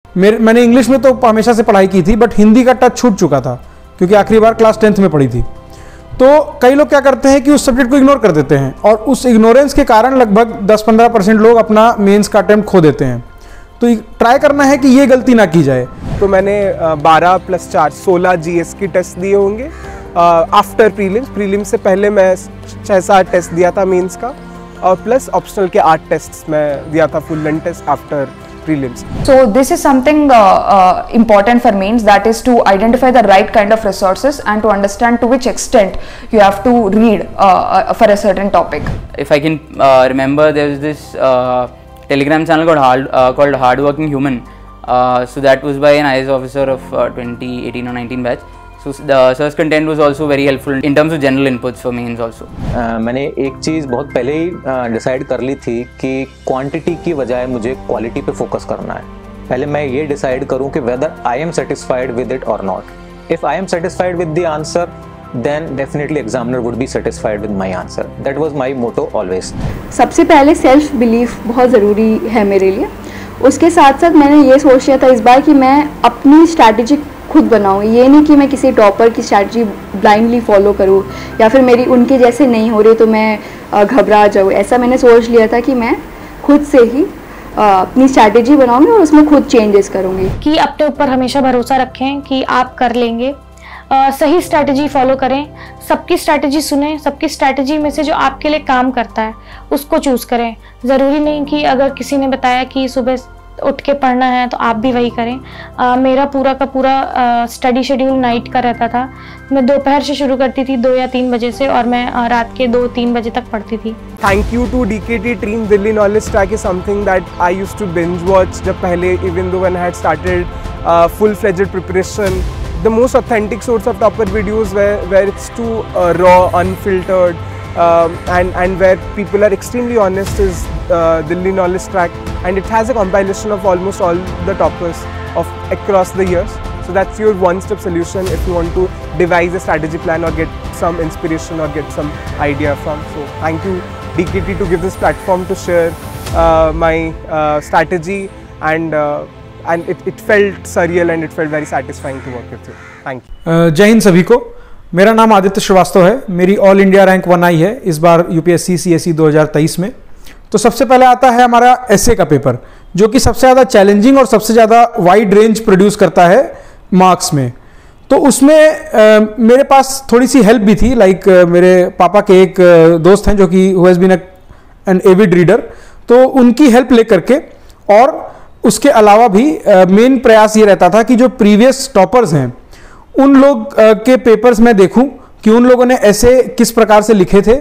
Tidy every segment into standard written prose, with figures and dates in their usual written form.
मैंने इंग्लिश में तो हमेशा से पढ़ाई की थी, बट हिंदी का टच छूट चुका था क्योंकि आखिरी बार क्लास 10th में पढ़ी थी। तो कई लोग क्या करते हैं कि उस सब्जेक्ट को इग्नोर कर देते हैं और उस इग्नोरेंस के कारण लगभग 10-15% लोग अपना मेंस का अटेम्प्ट खो देते हैं। तो ट्राई करना है कि ये गलती ना की जाए। तो मैंने 12 + 4 16 जीएस की टेस्ट दिए होंगे आफ्टर प्रीलिम्स से पहले मैं 6-7 टेस्ट दिया था मेंस का, और प्लस ऑप्शनल के 8 टेस्ट मैं दिया था full length test after prelims. So this is something important for mains, that is to identify the right kind of resources and to understand to which extent you have to read for a certain topic. If I can remember, there was this Telegram channel called Hardworking Human. So that was by an IAS officer of 2018 or 19 batch. So the search content was also very helpful in terms of general inputs for mains also. मैंने एक चीज़ बहुत पहले ही decide कर ली थी कि quantity की बजाय मुझे क्वालिटी पे फोकस करना है। पहले मैं ये डिसाइड करूँ कि whether I am satisfied with it और not. If I am satisfied with the answer, then definitely examiner would be satisfied with my answer. That was my motto always. सबसे पहले सेल्फ बिलीफ बहुत ज़रूरी है मेरे लिए। उसके साथ साथ मैंने ये सोच लिया था इस बार कि मैं अपनी स्ट्रैटेजी खुद बनाऊँ। ये नहीं कि मैं किसी टॉपर की स्ट्रैटेजी ब्लाइंडली फॉलो करूँ या फिर मेरी उनके जैसे नहीं हो रही तो मैं घबरा जाऊँ। ऐसा मैंने सोच लिया था कि मैं खुद से ही अपनी स्ट्रैटेजी बनाऊँगी और उसमें खुद चेंजेस करूँगी। कि अपने ऊपर हमेशा भरोसा रखें कि आप कर लेंगे। सही स्ट्रैटेजी फॉलो करें, सबकी स्ट्रैटेजी सुनें, सबकी स्ट्रैटेजी में से जो आपके लिए काम करता है उसको चूज़ करें। ज़रूरी नहीं कि अगर किसी ने बताया कि सुबह उठ के पढ़ना है तो आप भी वही करें। मेरा पूरा का पूरा स्टडी शेड्यूल नाइट का रहता था। मैं दोपहर से शुरू करती थी 2 या 3 बजे से और मैं रात के 2-3 बजे तक पढ़ती थी। Thank you to DKT team. Delhi knowledge track is something that I used to binge watch जब पहले, even though when I had started full fledged preparation. The most authentic source of topper videos where it's too raw, unfiltered, and where people are extremely honest is Delhi Knowledge Track, and it has a compilation of almost all the toppers of across the years. So that's your one-step solution if you want to devise a strategy plan or get some inspiration or get some idea from. So thank you DKT to give this platform to share my strategy, and it felt surreal and it felt very satisfying to work with you. Thank you. जय हिंद सभी को। मेरा नाम आदित्य श्रीवास्तव है। मेरी all India rank 1 आई है इस बार UPSC CSE 2023 में। तो सबसे पहले आता है हमारा एसए का पेपर, जो कि सबसे ज़्यादा चैलेंजिंग और सबसे ज़्यादा वाइड रेंज प्रोड्यूस करता है मार्क्स में। तो उसमें मेरे पास थोड़ी सी हेल्प भी थी। लाइक मेरे पापा के एक दोस्त हैं जो कि who has been an avid reader, तो उनकी हेल्प ले करके, और उसके अलावा भी मेन प्रयास ये रहता था कि जो प्रीवियस टॉपर्स हैं उन लोग के पेपर्स मैं देखूं कि उन लोगों ने ऐसे किस प्रकार से लिखे थे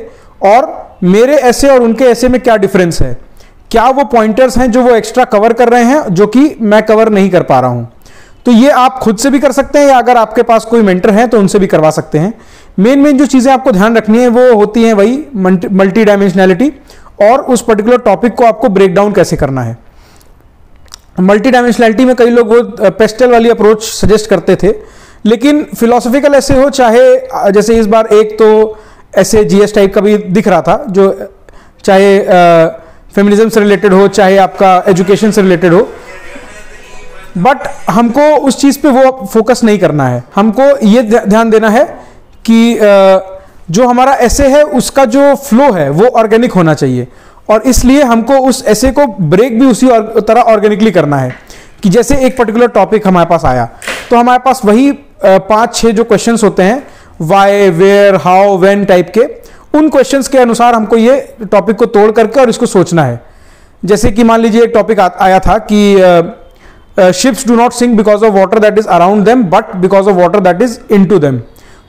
और मेरे ऐसे और उनके ऐसे में क्या डिफरेंस है, क्या वो पॉइंटर्स हैं जो वो एक्स्ट्रा कवर कर रहे हैं जो कि मैं कवर नहीं कर पा रहा हूं। तो ये आप खुद से भी कर सकते हैं या अगर आपके पास कोई मेंटर है तो उनसे भी करवा सकते हैं। मेन जो चीज़ें आपको ध्यान रखनी है वो होती हैं वही मल्टी डायमेंशनैलिटी और उस पर्टिकुलर टॉपिक को आपको ब्रेक डाउन कैसे करना है। मल्टी डायमेंशनैलिटी में कई लोग वो पेस्टल वाली अप्रोच सजेस्ट करते थे, लेकिन फिलोसॉफिकल ऐसे हो, चाहे जैसे इस बार एक तो ऐसे GS टाइप का भी दिख रहा था जो चाहे फेमिनिज्म से रिलेटेड हो, चाहे आपका एजुकेशन से रिलेटेड हो, बट हमको उस चीज़ पे वो फोकस नहीं करना है। हमको ये ध्यान देना है कि जो हमारा ऐसे है उसका जो फ्लो है वो ऑर्गेनिक होना चाहिए, और इसलिए हमको उस ऐसे को ब्रेक भी उसी तरह ऑर्गेनिकली करना है कि जैसे एक पर्टिकुलर टॉपिक हमारे पास आया तो हमारे पास वही 5-6 जो क्वेश्चंस होते हैं why, where, how, when type के, उन क्वेश्चंस के अनुसार हमको ये टॉपिक को तोड़ करके और इसको सोचना है। जैसे कि मान लीजिए एक टॉपिक आया था कि ships do not sink because of water that is around them but because of water that is into them.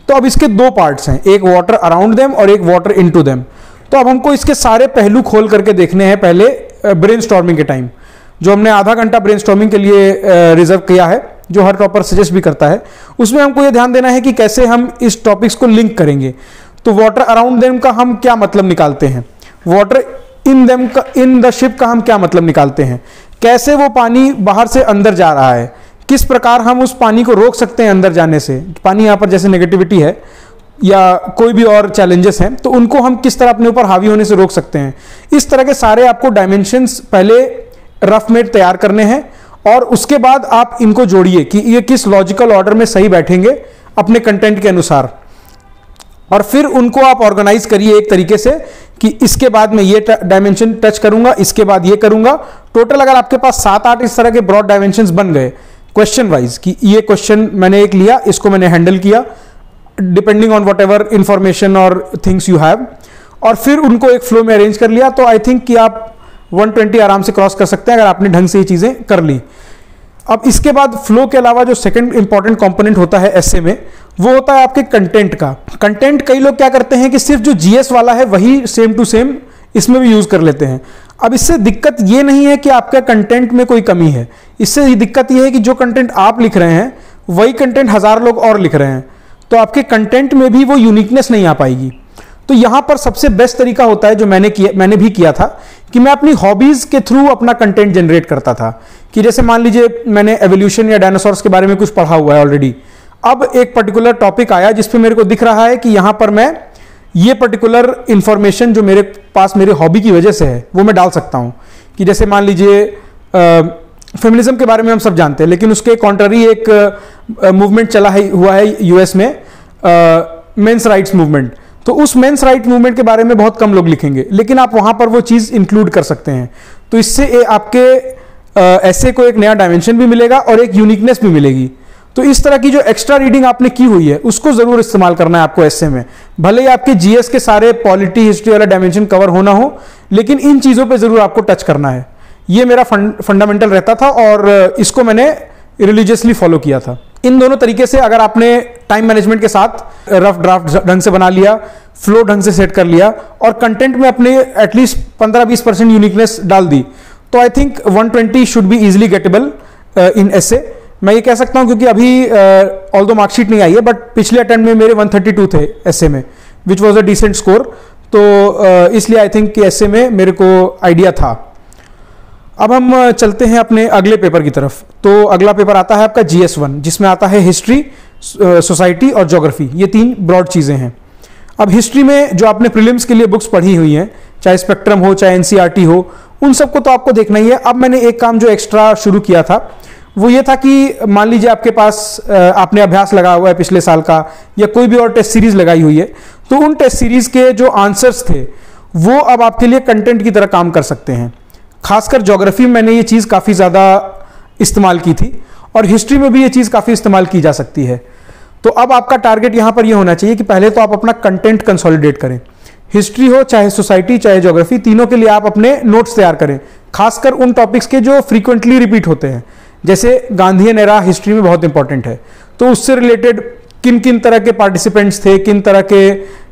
तो अब इसके 2 पार्ट्स हैं, एक वाटर अराउंड देम और एक वाटर इनटू देम। तो अब हमको इसके सारे पहलू खोल करके देखने हैं पहले ब्रेनस्टॉर्मिंग के टाइम, जो हमने आधा घंटा ब्रेनस्टॉर्मिंग के लिए रिजर्व किया है, जो हर टॉपर सजेस्ट भी करता है। उसमें हमको ये ध्यान देना है कि कैसे हम इस टॉपिक्स को लिंक करेंगे। तो वाटर अराउंड देम का हम क्या मतलब निकालते हैं, वाटर इन देम का, इन द शिप का हम क्या मतलब निकालते हैं, कैसे वो पानी बाहर से अंदर जा रहा है, किस प्रकार हम उस पानी को रोक सकते हैं अंदर जाने से। पानी यहाँ पर जैसे नेगेटिविटी है या कोई भी और चैलेंजेस हैं तो उनको हम किस तरह अपने ऊपर हावी होने से रोक सकते हैं। इस तरह के सारे आपको डायमेंशंस पहले रफ में तैयार करने हैं और उसके बाद आप इनको जोड़िए कि ये किस लॉजिकल ऑर्डर में सही बैठेंगे अपने कंटेंट के अनुसार, और फिर उनको आप ऑर्गेनाइज करिए एक तरीके से कि इसके बाद मैं ये डायमेंशन टच करूंगा, इसके बाद ये करूंगा। टोटल अगर आपके पास 7-8 इस तरह के ब्रॉड डायमेंशंस बन गए क्वेश्चन वाइज कि ये क्वेश्चन मैंने एक लिया, इसको मैंने हैंडल किया depending on what ever information और थिंग्स यू हैव, और फिर उनको एक फ्लो में अरेंज कर लिया, तो आई थिंक कि आप 120 आराम से क्रॉस कर सकते हैं अगर आपने ढंग से ये चीज़ें कर ली। अब इसके बाद फ्लो के अलावा जो सेकंड इंपॉर्टेंट कंपोनेंट होता है एसए में, वो होता है आपके कंटेंट का। कंटेंट कई लोग क्या करते हैं कि सिर्फ जो जीएस वाला है वही सेम टू सेम इसमें भी यूज कर लेते हैं। अब इससे दिक्कत ये नहीं है कि आपका कंटेंट में कोई कमी है, इससे ये दिक्कत ये है कि जो कंटेंट आप लिख रहे हैं वही कंटेंट 1000 लोग और लिख रहे हैं, तो आपके कंटेंट में भी वो यूनिकनेस नहीं आ पाएगी। तो यहां पर सबसे बेस्ट तरीका होता है जो मैंने भी किया था कि मैं अपनी हॉबीज के थ्रू अपना कंटेंट जनरेट करता था। कि जैसे मान लीजिए मैंने एवोल्यूशन या डायनासोर्स के बारे में कुछ पढ़ा हुआ है ऑलरेडी, अब एक पर्टिकुलर टॉपिक आया जिस पे मेरे को दिख रहा है कि यहां पर मैं ये पर्टिकुलर इंफॉर्मेशन जो मेरे पास मेरे हॉबी की वजह से है वो मैं डाल सकता हूं। कि जैसे मान लीजिए फेमिनिज्म के बारे में हम सब जानते हैं, लेकिन उसके कॉन्ट्ररी एक मूवमेंट चला हुआ है यूएस में, मेंस राइट्स मूवमेंट। तो उस मेंस राइट मूवमेंट के बारे में बहुत कम लोग लिखेंगे, लेकिन आप वहां पर वो चीज इंक्लूड कर सकते हैं। तो इससे आपके ऐसे को एक नया डायमेंशन भी मिलेगा और एक यूनिकनेस भी मिलेगी। तो इस तरह की जो एक्स्ट्रा रीडिंग आपने की हुई है उसको जरूर इस्तेमाल करना है आपको एस्से में। भले ही आपके जीएस के सारे पॉलिटी हिस्ट्री वाला डायमेंशन कवर होना हो, लेकिन इन चीजों पे जरूर आपको टच करना है। ये मेरा फंडामेंटल रहता था और इसको मैंने रिलीजियसली फॉलो किया था। इन दोनों तरीके से अगर आपने टाइम मैनेजमेंट के साथ रफ ड्राफ्ट ढंग से बना लिया, फ्लो ढंग से सेट कर लिया और कंटेंट में अपने एटलीस्ट 15-20% यूनिकनेस डाल दी, तो I think 120 should be easily gettable in essay. मैं ये कह सकता हूं क्योंकि अभी ऑल्दो मार्कशीट नहीं आई है, बट पिछले अटेम्प्ट में मेरे 132 थे एसे में, which was a decent score. तो इसलिए आई थिंक कि एसे में मेरे को आइडिया था। अब हम चलते हैं अपने अगले पेपर की तरफ। तो अगला पेपर आता है आपका GS1, जिसमें आता है हिस्ट्री, सोसाइटी और ज्योग्राफी। ये 3 ब्रॉड चीज़ें हैं। अब हिस्ट्री में जो आपने प्रीलिम्स के लिए बुक्स पढ़ी हुई हैं, चाहे स्पेक्ट्रम हो चाहे एनसीईआरटी हो, उन सबको तो आपको देखना ही है। अब मैंने एक काम जो एक्स्ट्रा शुरू किया था वो ये था कि मान लीजिए आपके पास आपने अभ्यास लगा हुआ है पिछले साल का, या कोई भी और टेस्ट सीरीज लगाई हुई है, तो उन टेस्ट सीरीज के जो आंसर्स थे वो अब आपके लिए कंटेंट की तरह काम कर सकते हैं। खासकर ज्योग्राफी में मैंने ये चीज़ काफ़ी ज़्यादा इस्तेमाल की थी और हिस्ट्री में भी ये चीज़ काफ़ी इस्तेमाल की जा सकती है। तो अब आपका टारगेट यहाँ पर ये होना चाहिए कि पहले तो आप अपना कंटेंट कंसोलिडेट करें। हिस्ट्री हो चाहे सोसाइटी चाहे ज्योग्राफी, तीनों के लिए आप अपने नोट्स तैयार करें, खासकर उन टॉपिक्स के जो फ्रीक्वेंटली रिपीट होते हैं। जैसे गांधीयन एरा हिस्ट्री में बहुत इंपॉर्टेंट है, तो उससे रिलेटेड किन किन तरह के पार्टिसिपेंट्स थे, किन तरह के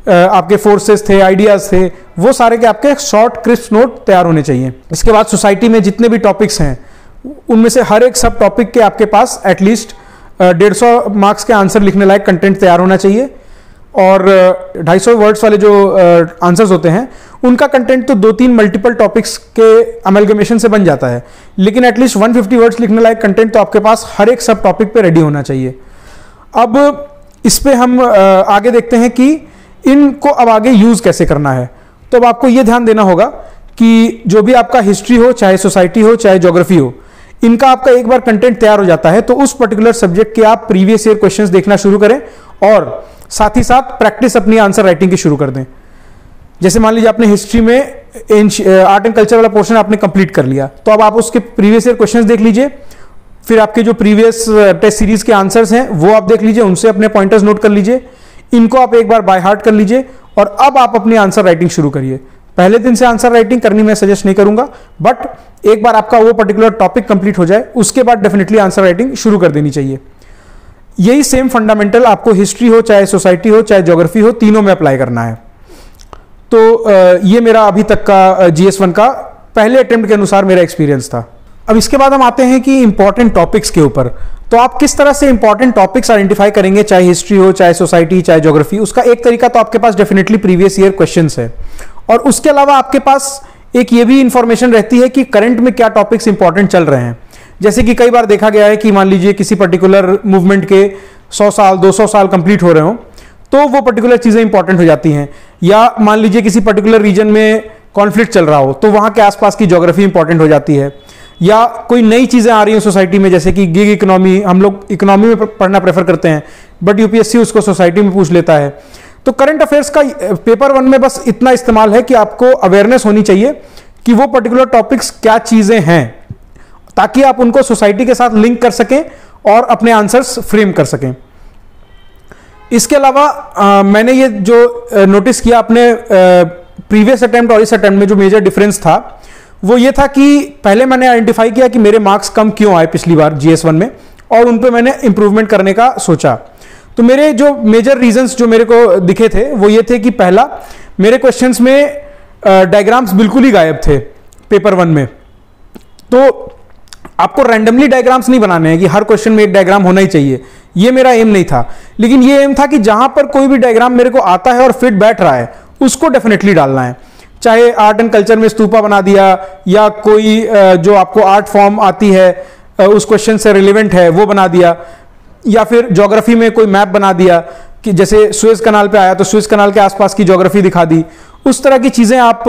आपके फोर्सेस थे, आइडियाज थे, वो सारे के आपके शॉर्ट क्रिस्प नोट तैयार होने चाहिए। इसके बाद सोसाइटी में जितने भी टॉपिक्स हैं उनमें से हर एक सब टॉपिक के आपके पास एटलीस्ट 150 मार्क्स के आंसर लिखने लायक कंटेंट तैयार होना चाहिए। और 250 वर्ड्स वाले जो आंसर्स होते हैं उनका कंटेंट तो 2-3 मल्टीपल टॉपिक्स के अमेलगमेशन से बन जाता है, लेकिन एटलीस्ट 150 वर्ड्स लिखने लायक कंटेंट तो आपके पास हर एक सब टॉपिक पे रेडी होना चाहिए। अब इस पे हम आगे देखते हैं कि इनको अब आगे यूज कैसे करना है। तो अब आपको ये ध्यान देना होगा कि जो भी आपका हिस्ट्री हो चाहे सोसाइटी हो चाहे ज्योग्राफी हो, इनका आपका एक बार कंटेंट तैयार हो जाता है तो उस पर्टिकुलर सब्जेक्ट के आप प्रीवियस ईयर क्वेश्चंस देखना शुरू करें और साथ ही साथ प्रैक्टिस अपनी आंसर राइटिंग की शुरू कर दें। जैसे मान लीजिए आपने हिस्ट्री में आर्ट एंड कल्चर वाला पोर्शन आपने कंप्लीट कर लिया, तो अब आप उसके प्रीवियस ईयर क्वेश्चंस देख लीजिए, फिर आपके जो प्रीवियस टेस्ट सीरीज के आंसर्स हैं वो आप देख लीजिए, उनसे अपने पॉइंटर्स नोट कर लीजिए, इनको आप एक बार बाय हार्ट कर लीजिए और अब आप अपनी आंसर राइटिंग शुरू करिए। पहले दिन से आंसर राइटिंग करनी मैं सजेस्ट नहीं करूंगा, बट एक बार आपका वो पर्टिकुलर टॉपिक कंप्लीट हो जाए उसके बाद डेफिनेटली आंसर राइटिंग शुरू कर देनी चाहिए। यही सेम फंडामेंटल आपको हिस्ट्री हो चाहे सोसाइटी हो चाहे ज्योग्राफी हो, तीनों में अप्लाई करना है। तो ये मेरा अभी तक का GS1 का पहले अटेम्प्ट के अनुसार मेरा एक्सपीरियंस था। अब इसके बाद हम आते हैं कि इंपॉर्टेंट टॉपिक्स के ऊपर। तो आप किस तरह से इंपॉर्टेंट टॉपिक्स आइडेंटिफाई करेंगे, चाहे हिस्ट्री हो चाहे सोसाइटी चाहे ज्योग्राफी। उसका एक तरीका तो आपके पास डेफिनेटली प्रीवियस ईयर क्वेश्चंस है, और उसके अलावा आपके पास एक ये भी इंफॉर्मेशन रहती है कि करंट में क्या टॉपिक्स इंपॉर्टेंट चल रहे हैं। जैसे कि कई बार देखा गया है कि मान लीजिए किसी पर्टिकुलर मूवमेंट के 100 साल 200 साल कंप्लीट हो रहे हो तो वो पर्टिकुलर चीज़ें इंपॉर्टेंट हो जाती हैं, या मान लीजिए किसी पर्टिकुलर रीजन में कॉन्फ्लिक्ट चल रहा हो तो वहाँ के आसपास की ज्योग्राफी इंपॉर्टेंट हो जाती है, या कोई नई चीज़ें आ रही हैं सोसाइटी में, जैसे कि गिग इकोनॉमी, हम लोग इकोनॉमी में पढ़ना प्रेफर करते हैं बट यूपीएससी उसको सोसाइटी में पूछ लेता है। तो करंट अफेयर्स का पेपर 1 में बस इतना इस्तेमाल है कि आपको अवेयरनेस होनी चाहिए कि वो पर्टिकुलर टॉपिक्स क्या चीज़ें हैं, ताकि आप उनको सोसाइटी के साथ लिंक कर सकें और अपने आंसर्स फ्रेम कर सकें। इसके अलावा मैंने ये जो नोटिस किया अपने प्रीवियस अटेम्प्ट और इस अटेम्प्ट में जो मेजर डिफरेंस था वो ये था कि पहले मैंने आइडेंटिफाई किया कि मेरे मार्क्स कम क्यों आए पिछली बार GS1 में, और उन पे मैंने इंप्रूवमेंट करने का सोचा। तो मेरे जो मेजर रीजंस जो मेरे को दिखे थे वो ये थे कि पहला, मेरे क्वेश्चंस में डायग्राम्स बिल्कुल ही गायब थे पेपर 1 में। तो आपको रैंडमली डायग्राम्स नहीं बनाने हैं कि हर क्वेश्चन में एक डायग्राम होना ही चाहिए, ये मेरा एम नहीं था। लेकिन ये एम था कि जहां पर कोई भी डायग्राम मेरे को आता है और फिट बैठ रहा है उसको डेफिनेटली डालना है। चाहे आर्ट एंड कल्चर में स्तूपा बना दिया, या कोई जो आपको आर्ट फॉर्म आती है उस क्वेश्चन से रिलेवेंट है वो बना दिया, या फिर ज्योग्राफी में कोई मैप बना दिया कि जैसे सुएज कनाल पे आया तो सुएज कनाल के आसपास की ज्योग्राफी दिखा दी। उस तरह की चीजें आप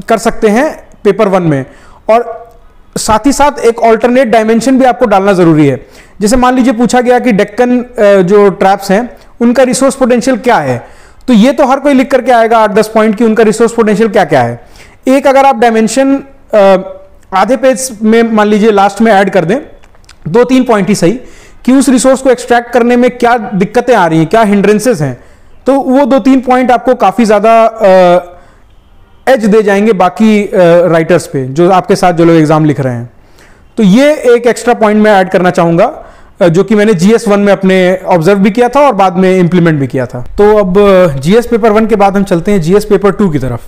कर सकते हैं पेपर 1 में। और साथ ही साथ एक ऑल्टरनेट डायमेंशन भी आपको डालना जरूरी है। जैसे मान लीजिए पूछा गया कि डेक्कन जो ट्रैप्स हैं उनका रिसोर्स पोटेंशियल क्या है, तो ये तो हर कोई लिख करके आएगा 8-10 पॉइंट की उनका रिसोर्स पोटेंशियल क्या क्या है। एक अगर आप डायमेंशन आधे पेज में मान लीजिए लास्ट में ऐड कर दें, 2-3 पॉइंट ही सही, कि उस रिसोर्स को एक्सट्रैक्ट करने में क्या दिक्कतें आ रही हैं, क्या हिंड्रेंसेस हैं, तो वो 2-3 पॉइंट आपको काफी ज्यादा एज दे जाएंगे बाकी राइटर्स पे जो आपके साथ जो लोग एग्जाम लिख रहे हैं। तो ये एक एक्स्ट्रा पॉइंट मैं ऐड करना चाहूंगा जो कि मैंने GS1 में अपने ऑब्जर्व भी किया था और बाद में इंप्लीमेंट भी किया था। तो अब GS पेपर 1 के बाद हम चलते हैं GS पेपर 2 की तरफ।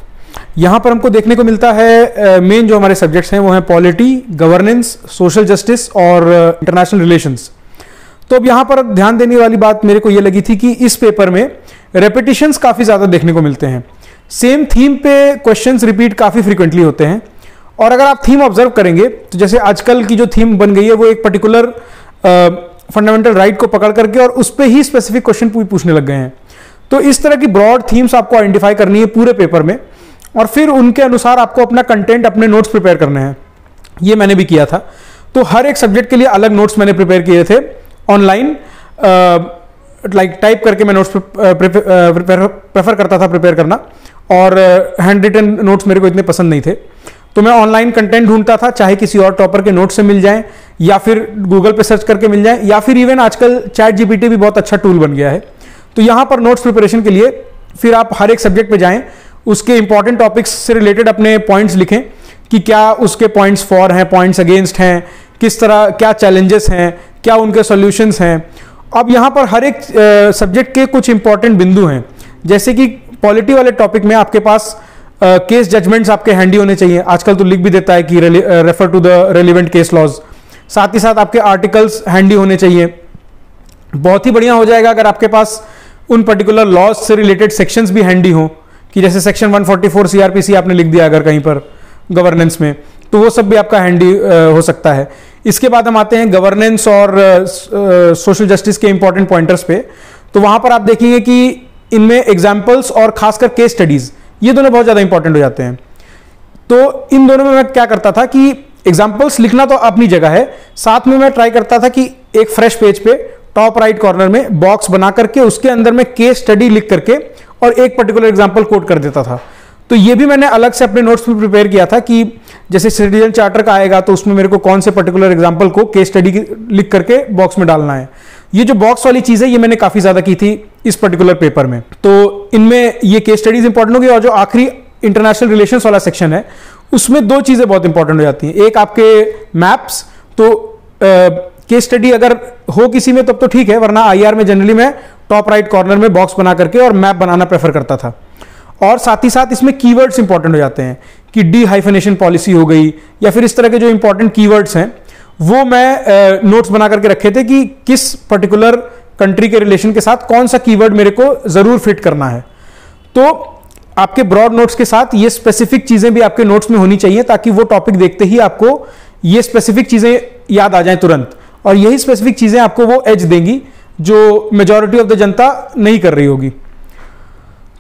यहाँ पर हमको देखने को मिलता है मेन जो हमारे सब्जेक्ट्स हैं वो हैं पॉलिटी, गवर्नेंस, सोशल जस्टिस और इंटरनेशनल रिलेशंस। तो अब यहाँ पर ध्यान देने वाली बात मेरे को ये लगी थी कि इस पेपर में रेपिटिशंस काफ़ी ज़्यादा देखने को मिलते हैं। सेम थीम पे क्वेश्चंस रिपीट काफ़ी फ्रीक्वेंटली होते हैं। और अगर आप थीम ऑब्जर्व करेंगे तो जैसे आजकल की जो थीम बन गई है वो एक पर्टिकुलर फंडामेंटल राइट को पकड़ करके और उस पर ही स्पेसिफिक क्वेश्चन पूछने लग गए हैं। तो इस तरह की ब्रॉड थीम्स आपको आइडेंटिफाई करनी है पूरे पेपर में, और फिर उनके अनुसार आपको अपना कंटेंट, अपने नोट्स प्रिपेयर करने हैं। ये मैंने भी किया था। तो हर एक सब्जेक्ट के लिए अलग नोट्स मैंने प्रिपेयर किए थे ऑनलाइन, लाइक टाइप करके मैं नोट्स प्रेफर करता था प्रिपेयर करना, और हैंड रिटन नोट्स मेरे को इतने पसंद नहीं थे। तो मैं ऑनलाइन कंटेंट ढूंढता था, चाहे किसी और टॉपर के नोट्स से मिल जाए या फिर गूगल पे सर्च करके मिल जाए, या फिर इवन आजकल चैट जीपीटी भी बहुत अच्छा टूल बन गया है। तो यहाँ पर नोट्स प्रिपरेशन के लिए फिर आप हर एक सब्जेक्ट पे जाएं, उसके इंपॉर्टेंट टॉपिक्स से रिलेटेड अपने पॉइंट्स लिखें कि क्या उसके पॉइंट्स फॉर हैं, पॉइंट्स अगेंस्ट हैं, किस तरह क्या चैलेंजेस हैं, क्या उनके सॉल्यूशंस हैं। अब यहाँ पर हर एक सब्जेक्ट के कुछ इंपॉर्टेंट बिंदु हैं, जैसे कि पॉलिटी वाले टॉपिक में आपके पास केस जजमेंट्स आपके हैंडी होने चाहिए। आजकल तो लिख भी देता है कि refer to the relevant case laws. साथ ही साथ आपके आर्टिकल्स हैंडी होने चाहिए। बहुत ही बढ़िया हो जाएगा अगर आपके पास उन पर्टिकुलर लॉज से रिलेटेड सेक्शंस भी हैंडी हो, कि जैसे सेक्शन 144 CRPC आपने लिख दिया अगर कहीं पर गवर्नेंस में, तो वो सब भी आपका हैंडी हो सकता है। इसके बाद हम आते हैं गवर्नेंस और सोशल जस्टिस के इंपॉर्टेंट पॉइंटर्स पे। तो वहां पर आप देखेंगे कि इनमें एग्जाम्पल्स और खासकर केस स्टडीज, ये दोनों बहुत ज़्यादा इंपॉर्टेंट हो जाते हैं। तो इन दोनों में मैं क्या करता था कि एग्जाम्पल्स लिखना तो अपनी जगह है, साथ में मैं ट्राई करता था कि एक फ्रेश पेज पे टॉप राइट कॉर्नर में बॉक्स बना करके उसके अंदर में केस स्टडी लिख करके और एक पर्टिकुलर एग्जाम्पल कोट कर देता था। तो ये भी मैंने अलग से अपने नोट्स में प्रिपेयर किया था कि जैसे सिटीजन चार्टर का आएगा तो उसमें मेरे को कौन से पर्टिकुलर एग्जाम्पल को केस स्टडी लिख करके बॉक्स में डालना है। ये जो बॉक्स वाली चीज़ है ये मैंने काफ़ी ज़्यादा की थी इस पर्टिकुलर पेपर में। तो इनमें ये केस स्टडीज इंपॉर्टेंट होगी, और जो आखिरी इंटरनेशनल रिलेशंस वाला सेक्शन है उसमें दो चीज़ें बहुत इंपॉर्टेंट हो जाती हैं। एक आपके मैप्स, तो केस स्टडी अगर हो किसी में तब तो ठीक है, वरना IR में जनरली मैं टॉप राइट कॉर्नर में बॉक्स बना करके और मैप बनाना प्रेफर करता था। और साथ ही साथ इसमें कीवर्ड्स इंपॉर्टेंट हो जाते हैं कि डी-हाइफनेशन पॉलिसी हो गई, या फिर इस तरह के जो इंपॉर्टेंट कीवर्ड्स हैं वो मैं नोट्स बना करके रखे थे कि किस पर्टिकुलर कंट्री के रिलेशन के साथ कौन सा कीवर्ड मेरे को जरूर फिट करना है। तो आपके ब्रॉड नोट्स के साथ ये स्पेसिफिक चीजें भी आपके नोट्स में होनी चाहिए, ताकि वो टॉपिक देखते ही आपको ये स्पेसिफिक चीजें याद आ जाएं तुरंत, और यही स्पेसिफिक चीजें आपको वो एज देंगी जो मेजॉरिटी ऑफ द जनता नहीं कर रही होगी।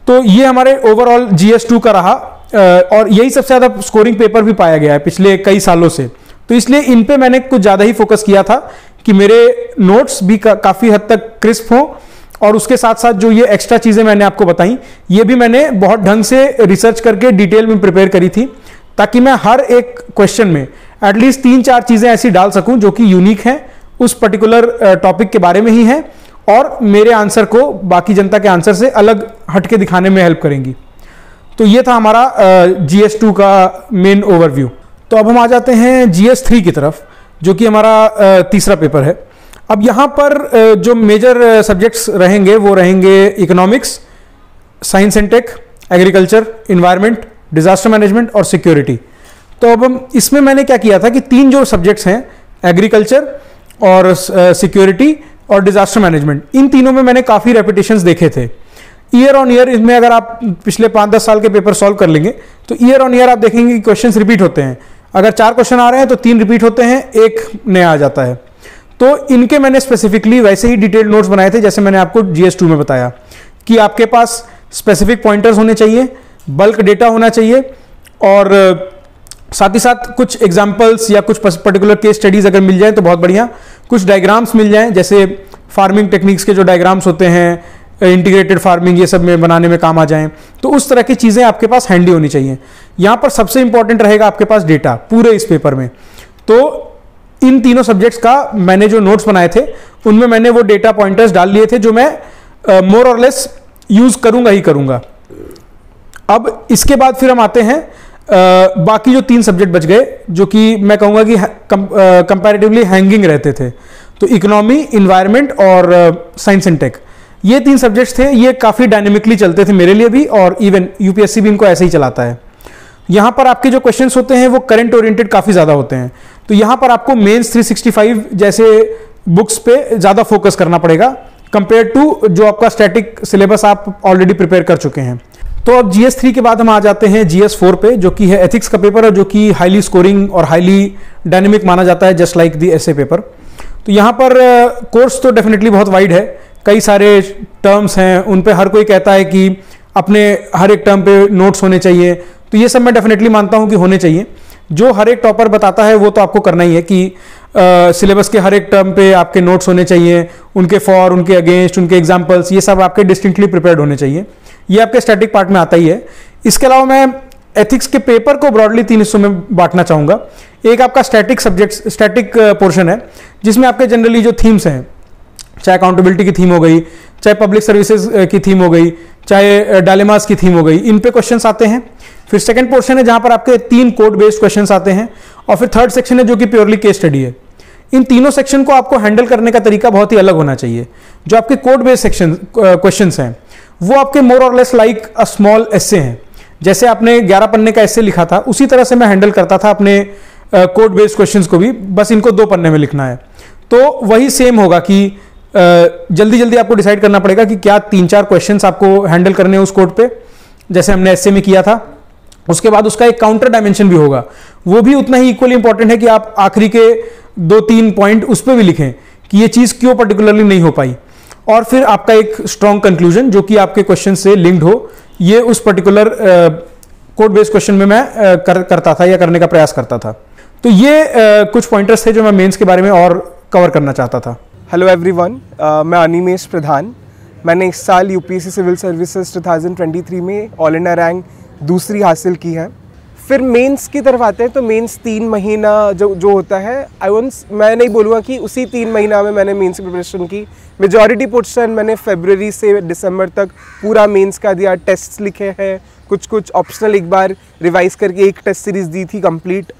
तो ये हमारे ओवरऑल GS2 का रहा, और यही सबसे ज्यादा स्कोरिंग पेपर भी पाया गया है पिछले कई सालों से। तो इसलिए इन पे मैंने कुछ ज़्यादा ही फोकस किया था कि मेरे नोट्स भी काफ़ी हद तक क्रिस्प हों, और उसके साथ साथ जो ये एक्स्ट्रा चीज़ें मैंने आपको बताई ये भी मैंने बहुत ढंग से रिसर्च करके डिटेल में प्रिपेयर करी थी, ताकि मैं हर एक क्वेश्चन में एटलीस्ट 3-4 चीज़ें ऐसी डाल सकूं जो कि यूनिक हैं, उस पर्टिकुलर टॉपिक के बारे में ही हैं, और मेरे आंसर को बाकी जनता के आंसर से अलग हटके दिखाने में हेल्प करेंगी। तो ये था हमारा GS2 का मेन ओवरव्यू। तो अब हम आ जाते हैं GS3 की तरफ, जो कि हमारा तीसरा पेपर है। अब यहाँ पर जो मेजर सब्जेक्ट्स रहेंगे वो रहेंगे economics, science and tech, agriculture, environment, disaster management और सिक्योरिटी। तो अब हम इसमें मैंने क्या किया था कि 3 जो सब्जेक्ट्स हैं, एग्रीकल्चर और सिक्योरिटी और डिजास्टर मैनेजमेंट, इन तीनों में मैंने काफ़ी रेपिटेशंस देखे थे। ईयर ऑन ईयर इसमें अगर आप पिछले 5-10 साल के पेपर सॉल्व कर लेंगे तो ईयर ऑन ईयर आप देखेंगे कि क्वेश्चंस रिपीट होते हैं। अगर 4 क्वेश्चन आ रहे हैं तो 3 रिपीट होते हैं, 1 नया आ जाता है। तो इनके मैंने स्पेसिफिकली वैसे ही डिटेल्ड नोट्स बनाए थे जैसे मैंने आपको GS2 में बताया कि आपके पास स्पेसिफिक पॉइंटर्स होने चाहिए, बल्क डेटा होना चाहिए, और साथ ही साथ कुछ एग्जाम्पल्स या कुछ पर्टिकुलर केस स्टडीज अगर मिल जाए तो बहुत बढ़िया, कुछ डायग्राम्स मिल जाएं, जैसे फार्मिंग टेक्निक्स के जो डायग्राम्स होते हैं, इंटीग्रेटेड फार्मिंग, ये सब में बनाने में काम आ जाएं। तो उस तरह की चीज़ें आपके पास हैंडी होनी चाहिए। यहाँ पर सबसे इंपॉर्टेंट रहेगा आपके पास डेटा पूरे इस पेपर में। तो इन तीनों सब्जेक्ट्स का मैंने जो नोट्स बनाए थे उनमें मैंने वो डेटा पॉइंटर्स डाल लिए थे जो मैं मोर और लेस यूज करूंगा ही करूंगा। अब इसके बाद फिर हम आते हैं बाकी जो 3 सब्जेक्ट बच गए जो कि मैं कहूँगा कि कंपैरेटिवली हैंगिंग रहते थे। तो इकोनॉमी, इन्वायरमेंट और साइंस एंड टेक, ये 3 सब्जेक्ट्स थे। ये काफ़ी डायनेमिकली चलते थे मेरे लिए भी, और इवन यूपीएससी भी इनको ऐसे ही चलाता है। यहाँ पर आपके जो क्वेश्चंस होते हैं वो करंट ओरिएंटेड काफ़ी ज़्यादा होते हैं। तो यहाँ पर आपको मेंस 365 जैसे बुक्स पे ज़्यादा फोकस करना पड़ेगा कंपेयर टू जो आपका स्टैटिक सिलेबस आप ऑलरेडी प्रिपेयर कर चुके हैं। तो अब GS3 के बाद हम आ जाते हैं GS4 पे, जो कि है एथिक्स का पेपर, और जो कि हाईली स्कोरिंग और हाईली डायनेमिक माना जाता है, जस्ट लाइक दी ऐसे पेपर। तो यहाँ पर कोर्स तो डेफिनेटली बहुत वाइड है, कई सारे टर्म्स हैं, उन पे हर कोई कहता है कि अपने हर एक टर्म पे नोट्स होने चाहिए। तो ये सब मैं डेफिनेटली मानता हूँ कि होने चाहिए। जो हर एक टॉपर बताता है वो तो आपको करना ही है कि सिलेबस के हर एक टर्म पे आपके नोट्स होने चाहिए, उनके फॉर, उनके अगेंस्ट, उनके एग्जाम्पल्स, ये सब आपके डिस्टिंक्टली प्रिपेयर्ड होने चाहिए। ये आपके स्टैटिक पार्ट में आता ही है। इसके अलावा मैं एथिक्स के पेपर को ब्रॉडली 3 हिस्सों में बांटना चाहूँगा। एक आपका स्टैटिक सब्जेक्ट, स्टैटिक पोर्शन है, जिसमें आपके जनरली जो थीम्स हैं, चाहे अकाउंटेबिलिटी की थीम हो गई, चाहे पब्लिक सर्विसेज की थीम हो गई, चाहे डायलेमास की थीम हो गई, इन पे क्वेश्चंस आते हैं। फिर सेकंड पोर्शन है जहां पर आपके 3 कोड बेस्ड क्वेश्चंस आते हैं, और फिर थर्ड सेक्शन है जो कि प्योरली केस स्टडी है। इन तीनों सेक्शन को आपको हैंडल करने का तरीका बहुत ही अलग होना चाहिए। जो आपके कोड बेस्ड सेक्शन क्वेश्चंस हैं वो आपके मोर और लेस लाइक अ स्मॉल एस्से हैं। जैसे आपने 11 पन्ने का एस्से लिखा था, उसी तरह से मैं हैंडल करता था अपने कोड बेस्ड क्वेश्चंस को भी, बस इनको 2 पन्ने में लिखना है। तो वही सेम होगा कि जल्दी जल्दी आपको डिसाइड करना पड़ेगा कि क्या 3-4 क्वेश्चंस आपको हैंडल करने हैं उस कोड पे, जैसे हमने एस्से में किया था। उसके बाद उसका एक काउंटर डायमेंशन भी होगा, वो भी उतना ही इक्वली इंपॉर्टेंट है कि आप आखिरी के 2-3 पॉइंट उस पर भी लिखें कि ये चीज़ क्यों पर्टिकुलरली नहीं हो पाई। और फिर आपका एक स्ट्रॉन्ग कंक्लूजन जो कि आपके क्वेश्चन से लिंक्ड हो, ये उस पर्टिकुलर कोड बेस्ड क्वेश्चन में मैं करता था या करने का प्रयास करता था। तो ये कुछ पॉइंटर्स थे जो मैं मेंस के बारे में और कवर करना चाहता था। हेलो एवरीवन, मैं अनिमेश प्रधान। मैंने इस साल यूपीएससी सिविल सर्विसेज 2023 में ऑल इंडिया रैंक 2री हासिल की है। फिर मेंस की तरफ आते हैं। तो मेंस 3 महीना जो होता है, मैं नहीं बोलूँगा कि उसी 3 महीना में मैंने मेंस की प्रिपरेशन की। मेजॉरिटी पोर्शन मैंने फरवरी से दिसंबर तक पूरा मेंस का दिया, टेस्ट लिखे हैं, कुछ ऑप्शनल एक बार रिवाइज करके एक टेस्ट सीरीज़ दी थी कंप्लीट।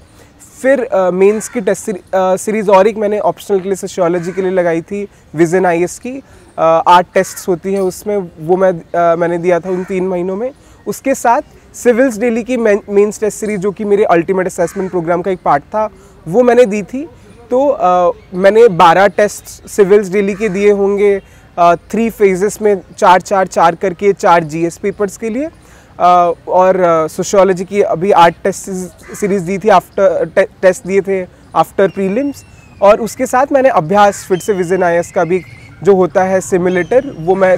फिर मेंस की टेस्ट सीरीज़ और एक मैंने ऑप्शनल के लिए सोशियोलॉजी के लिए लगाई थी, विजन IAS की 8 टेस्ट्स होती हैं उसमें, वो मैंने दिया था उन 3 महीनों में। उसके साथ सिविल्स डेली की मेंस टेस्ट सीरीज जो कि मेरे अल्टीमेट असेसमेंट प्रोग्राम का एक पार्ट था, वो मैंने दी थी। तो मैंने 12 टेस्ट सिविल्स डेली के दिए होंगे 3 फेजेस में, 4 करके 4 GS पेपर्स के लिए। और सोशियोलॉजी की अभी 8 टेस्ट सीरीज़ दी थी, आफ्टर टेस्ट दिए थे आफ्टर प्रीलिम्स। और उसके साथ मैंने अभ्यास फिर से विजन IAS का भी जो होता है सिमुलेटर, वो मैं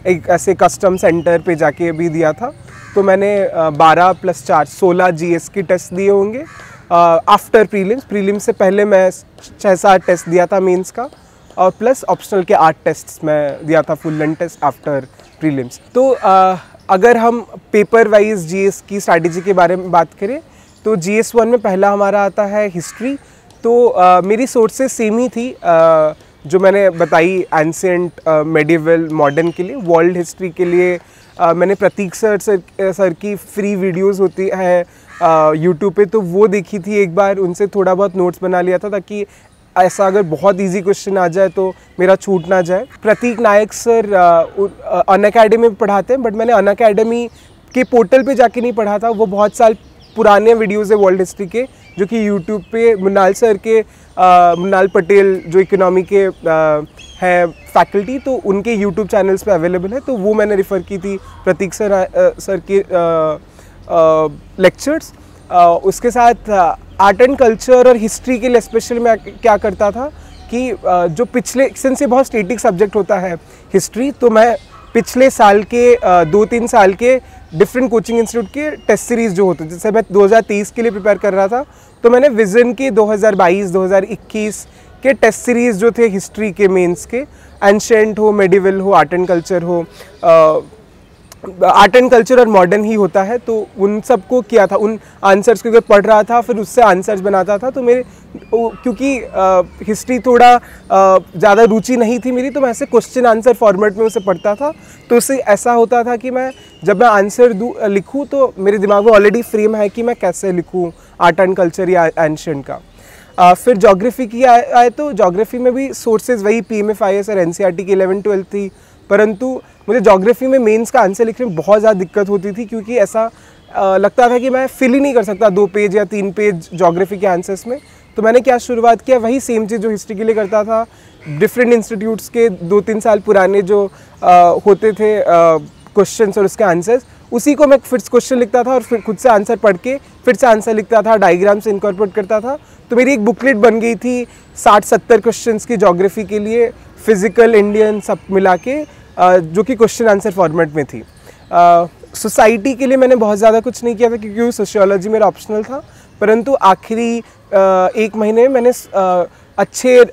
एक ऐसे कस्टम सेंटर पे जाके भी दिया था। तो मैंने 12 + 4 16 GS की टेस्ट दिए होंगे। आफ्टर प्रीलिम्स से पहले मैं 6-7 टेस्ट दिया था मेंस का, और प्लस ऑप्शनल के 8 टेस्ट मैं दिया था full length test after prelims. तो अगर हम पेपर वाइज जीएस की स्ट्रैटेजी के बारे में बात करें तो GS 1 में पहला हमारा आता है हिस्ट्री। तो मेरी सोर्सेस सेम ही थी जो मैंने बताई, एंशिएंट, मेडिवल, मॉडर्न के लिए। वर्ल्ड हिस्ट्री के लिए मैंने प्रतीक सर की फ्री वीडियोस होती है यूट्यूब पे, तो वो देखी थी एक बार, उनसे थोड़ा बहुत नोट्स बना लिया था ताकि ऐसा अगर बहुत इजी क्वेश्चन आ जाए तो मेरा छूट ना जाए। प्रतीक नायक सर अनअकैडमी में पढ़ाते हैं, बट मैंने अनअकैडमी के पोर्टल पे जाके नहीं पढ़ा था। वो बहुत साल पुराने वीडियोज़ है वर्ल्ड हिस्ट्री के, जो कि यूट्यूब पे मुन्नाल पटेल जो इकोनॉमी के हैं फैकल्टी, तो उनके यूट्यूब चैनल्स पे अवेलेबल है, तो वो मैंने रेफ़र की थी प्रतीक सर के लेक्चर्स। उसके साथ आर्ट एंड कल्चर और हिस्ट्री के लिए स्पेशली मैं क्या करता था कि जो पिछले, सिंस ये बहुत स्टेटिक सब्जेक्ट होता है हिस्ट्री, तो मैं पिछले साल के 2-3 साल के डिफरेंट कोचिंग इंस्टीट्यूट के टेस्ट सीरीज़ जो होते, जैसे मैं 2023 के लिए प्रिपेयर कर रहा था, तो मैंने विजन के 2022-2021 के टेस्ट सीरीज़ जो थे हिस्ट्री के मेंस के, एंशिएंट हो, मेडिवल हो, आर्ट एंड कल्चर हो, आर्ट एंड कल्चर और मॉडर्न ही होता है, तो उन सबको किया था। उन आंसर्स को पढ़ रहा था, फिर उससे आंसर्स बनाता था। तो मेरे क्योंकि हिस्ट्री थोड़ा ज़्यादा रुचि नहीं थी मेरी, तो मैं ऐसे क्वेश्चन आंसर फॉर्मेट में उसे पढ़ता था। तो उससे ऐसा होता था कि मैं जब मैं आंसर लिखूँ तो मेरे दिमाग में ऑलरेडी फ्रेम है कि मैं कैसे लिखूँ आर्ट एंड कल्चर या एंशिएंट का। फिर ज्योग्राफी की आए तो ज्योग्राफी में भी सोर्सेज वही PMFIS और NCERT की 11-12 थी, परंतु मुझे ज्योग्राफी में मेंस का आंसर लिखने में बहुत ज़्यादा दिक्कत होती थी, क्योंकि ऐसा लगता था कि मैं फिल ही नहीं कर सकता 2 पेज या 3 पेज ज्योग्राफी के आंसर्स में। तो मैंने क्या शुरुआत किया, वही सेम चीज़ जो हिस्ट्री के लिए करता था, डिफरेंट इंस्टीट्यूट्स के 2-3 साल पुराने जो होते थे क्वेश्चंस और उसके आंसर्स, उसी को मैं फिर क्वेश्चन लिखता था और फिर खुद से आंसर पढ़ के फिर से आंसर लिखता था, डायग्राम से इनकॉर्पोरेट करता था। तो मेरी एक बुकलेट बन गई थी 60-70 क्वेश्चंस की ज्योग्राफी के लिए, फिजिकल, इंडियन सब मिला के, जो कि क्वेश्चन आंसर फॉर्मेट में थी। सोसाइटी के लिए मैंने बहुत ज़्यादा कुछ नहीं किया था, क्योंकि सोशियोलॉजी मेरा ऑप्शनल था, परंतु आखिरी 1 महीने में मैंने अच्छे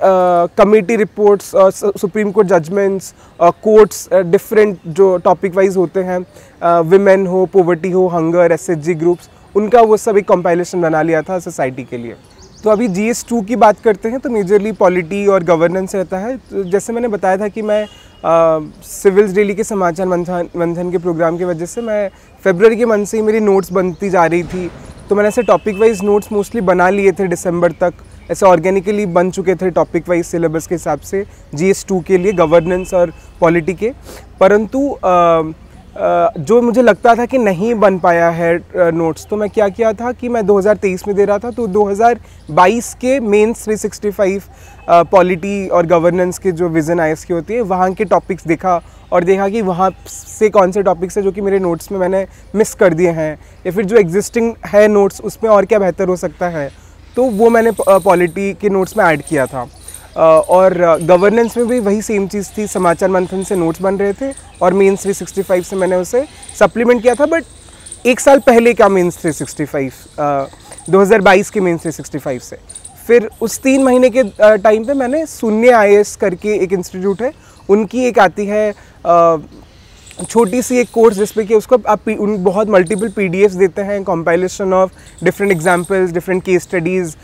कमेटी रिपोर्ट्स और supreme court judgments, courts, different जो टॉपिक वाइज होते हैं, विमेन हो, पोवर्टी हो, हंगर, SHG ग्रुप्स, उनका वो सब एक कंपाइलेशन बना लिया था सोसाइटी के लिए। तो अभी GS 2 की बात करते हैं तो मेजरली पॉलिटी और गवर्नेंस रहता है। तो जैसे मैंने बताया था कि मैं सिविल्स डेली के समाचार मंथन के प्रोग्राम की वजह से मैं फरवरी के मंथ से ही मेरी नोट्स बनती जा रही थी, तो मैंने ऐसे टॉपिक वाइज नोट्स मोस्टली बना लिए थे दिसंबर तक, ऐसे ऑर्गेनिकली बन चुके थे टॉपिक वाइज सिलेबस के हिसाब से GS 2 के लिए, गवर्नेंस और पॉलिटी के। परंतु जो मुझे लगता था कि नहीं बन पाया है नोट्स, तो मैं क्या किया था कि मैं 2023 में दे रहा था, तो 2022 के मेंस 365 पॉलिटी और गवर्नेंस के जो विजन IAS की होती है, वहाँ के टॉपिक्स देखा और देखा कि वहाँ से कौन से टॉपिक्स है जो कि मेरे नोट्स में मैंने मिस कर दिए हैं, या फिर जो एग्जिस्टिंग है नोट्स उसमें और क्या बेहतर हो सकता है, तो वो मैंने पॉलिटी के नोट्स में ऐड किया था। और गवर्नेंस में भी वही सेम चीज़ थी, समाचार मंथन से नोट्स बन रहे थे और मेंस 365 से मैंने उसे सप्लीमेंट किया था, बट 1 साल पहले का मेंस 365, 2022 के मेंस 365 से। फिर उस 3 महीने के टाइम पे मैंने शून्य IAS करके एक इंस्टीट्यूट है, उनकी एक आती है छोटी सी एक कोर्स, जिसपे कि उसको आप उन बहुत मल्टीपल PDFs देते हैं, compilation of different examples, different case studies,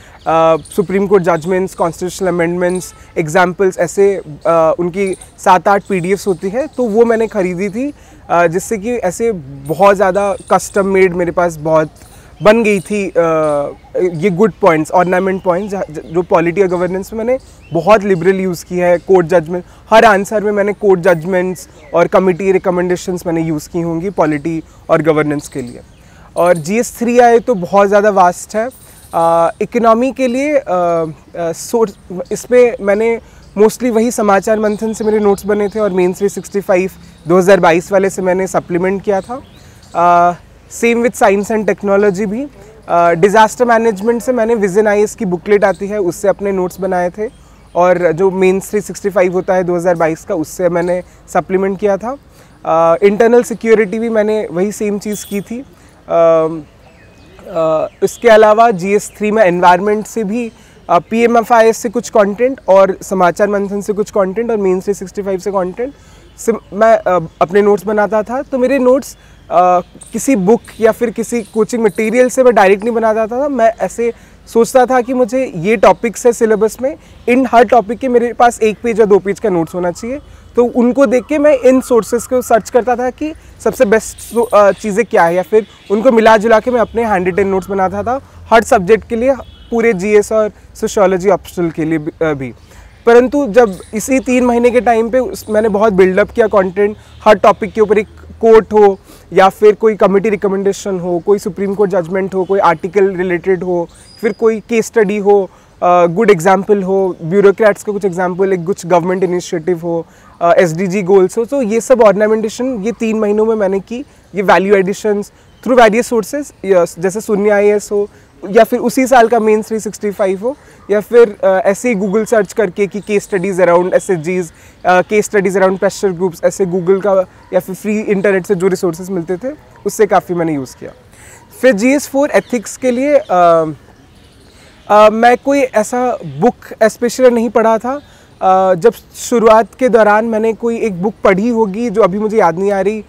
supreme court judgments, constitutional amendments, examples, ऐसे उनकी 7-8 PDFs होती है, तो वो मैंने ख़रीदी थी, जिससे कि ऐसे बहुत ज़्यादा कस्टम मेड मेरे पास बहुत बन गई थी ये गुड पॉइंट्स, ऑर्नामेंट पॉइंट्स, जो पॉलिटी और गवर्नेंस में मैंने बहुत लिबरल यूज़ की है। कोर्ट जजमेंट, हर आंसर में मैंने कोर्ट जजमेंट्स और कमिटी रिकमेंडेशंस मैंने यूज़ की होंगी पॉलिटी और गवर्नेंस के लिए। और GS 3 आए तो बहुत ज़्यादा वास्ट है। इकोनॉमी के लिए सोर्स, इसमें मैंने मोस्टली वही समाचार मंथन से मेरे नोट्स बने थे, और मेंस 365 2022 वाले से मैंने सप्लीमेंट किया था। Same with science and technology भी। डिज़ास्टर मैनेजमेंट से मैंने विजन IAS की बुकलेट आती है, उससे अपने नोट्स बनाए थे, और जो मेंस 365 होता है 2022 का, उससे मैंने सप्लीमेंट किया था। इंटरनल सिक्योरिटी भी मैंने वही सेम चीज़ की थी। इसके अलावा GS3 में एनवायरनमेंट से भी PMFIS से कुछ कंटेंट और समाचार मंथन से कुछ कंटेंट और मेंस 365 से कंटेंट से मैं अपने नोट्स बनाता था। तो मेरे नोट्स किसी बुक या फिर किसी कोचिंग मटेरियल से मैं डायरेक्ट नहीं बनाता था। मैं ऐसे सोचता था कि मुझे ये टॉपिक्स है सिलेबस में, इन हर टॉपिक के मेरे पास 1 पेज या 2 पेज का नोट्स होना चाहिए। तो उनको देख के मैं इन सोर्सेज को सर्च करता था कि सबसे बेस्ट चीज़ें क्या है, या फिर उनको मिला जुला के मैं अपने हैंड रिटन नोट्स बनाता था हर सब्जेक्ट के लिए, पूरे GS और सोशियोलॉजी ऑप्शनल के लिए भी। परंतु जब इसी 3 महीने के टाइम पे मैंने बहुत बिल्डअप किया कंटेंट, हर टॉपिक के ऊपर एक कोट हो या फिर कोई कमेटी रिकमेंडेशन हो, कोई सुप्रीम कोर्ट जजमेंट हो, कोई आर्टिकल रिलेटेड हो, फिर कोई केस स्टडी हो, गुड एग्जाम्पल हो, ब्यूरोक्रेट्स का कुछ एग्जाम्पल, एक कुछ गवर्नमेंट इनिशिएटिव हो, SDG गोल्स हो, तो ये सब ऑर्नामेंटेशन ये 3 महीनों में मैंने की। ये value additions through various sources, जैसे शून्य IAS हो या फिर उसी साल का मेंस 365 हो, या फिर ऐसे ही गूगल सर्च करके कि case studies around SHGs, case studies around pressure groups, ऐसे गूगल का या फिर फ्री इंटरनेट से जो रिसोर्सेज मिलते थे उससे काफ़ी मैंने यूज़ किया। फिर GS4 एथिक्स के लिए मैं कोई ऐसा बुक स्पेशली नहीं पढ़ा था। जब शुरुआत के दौरान मैंने कोई एक बुक पढ़ी होगी जो अभी मुझे याद नहीं आ रही,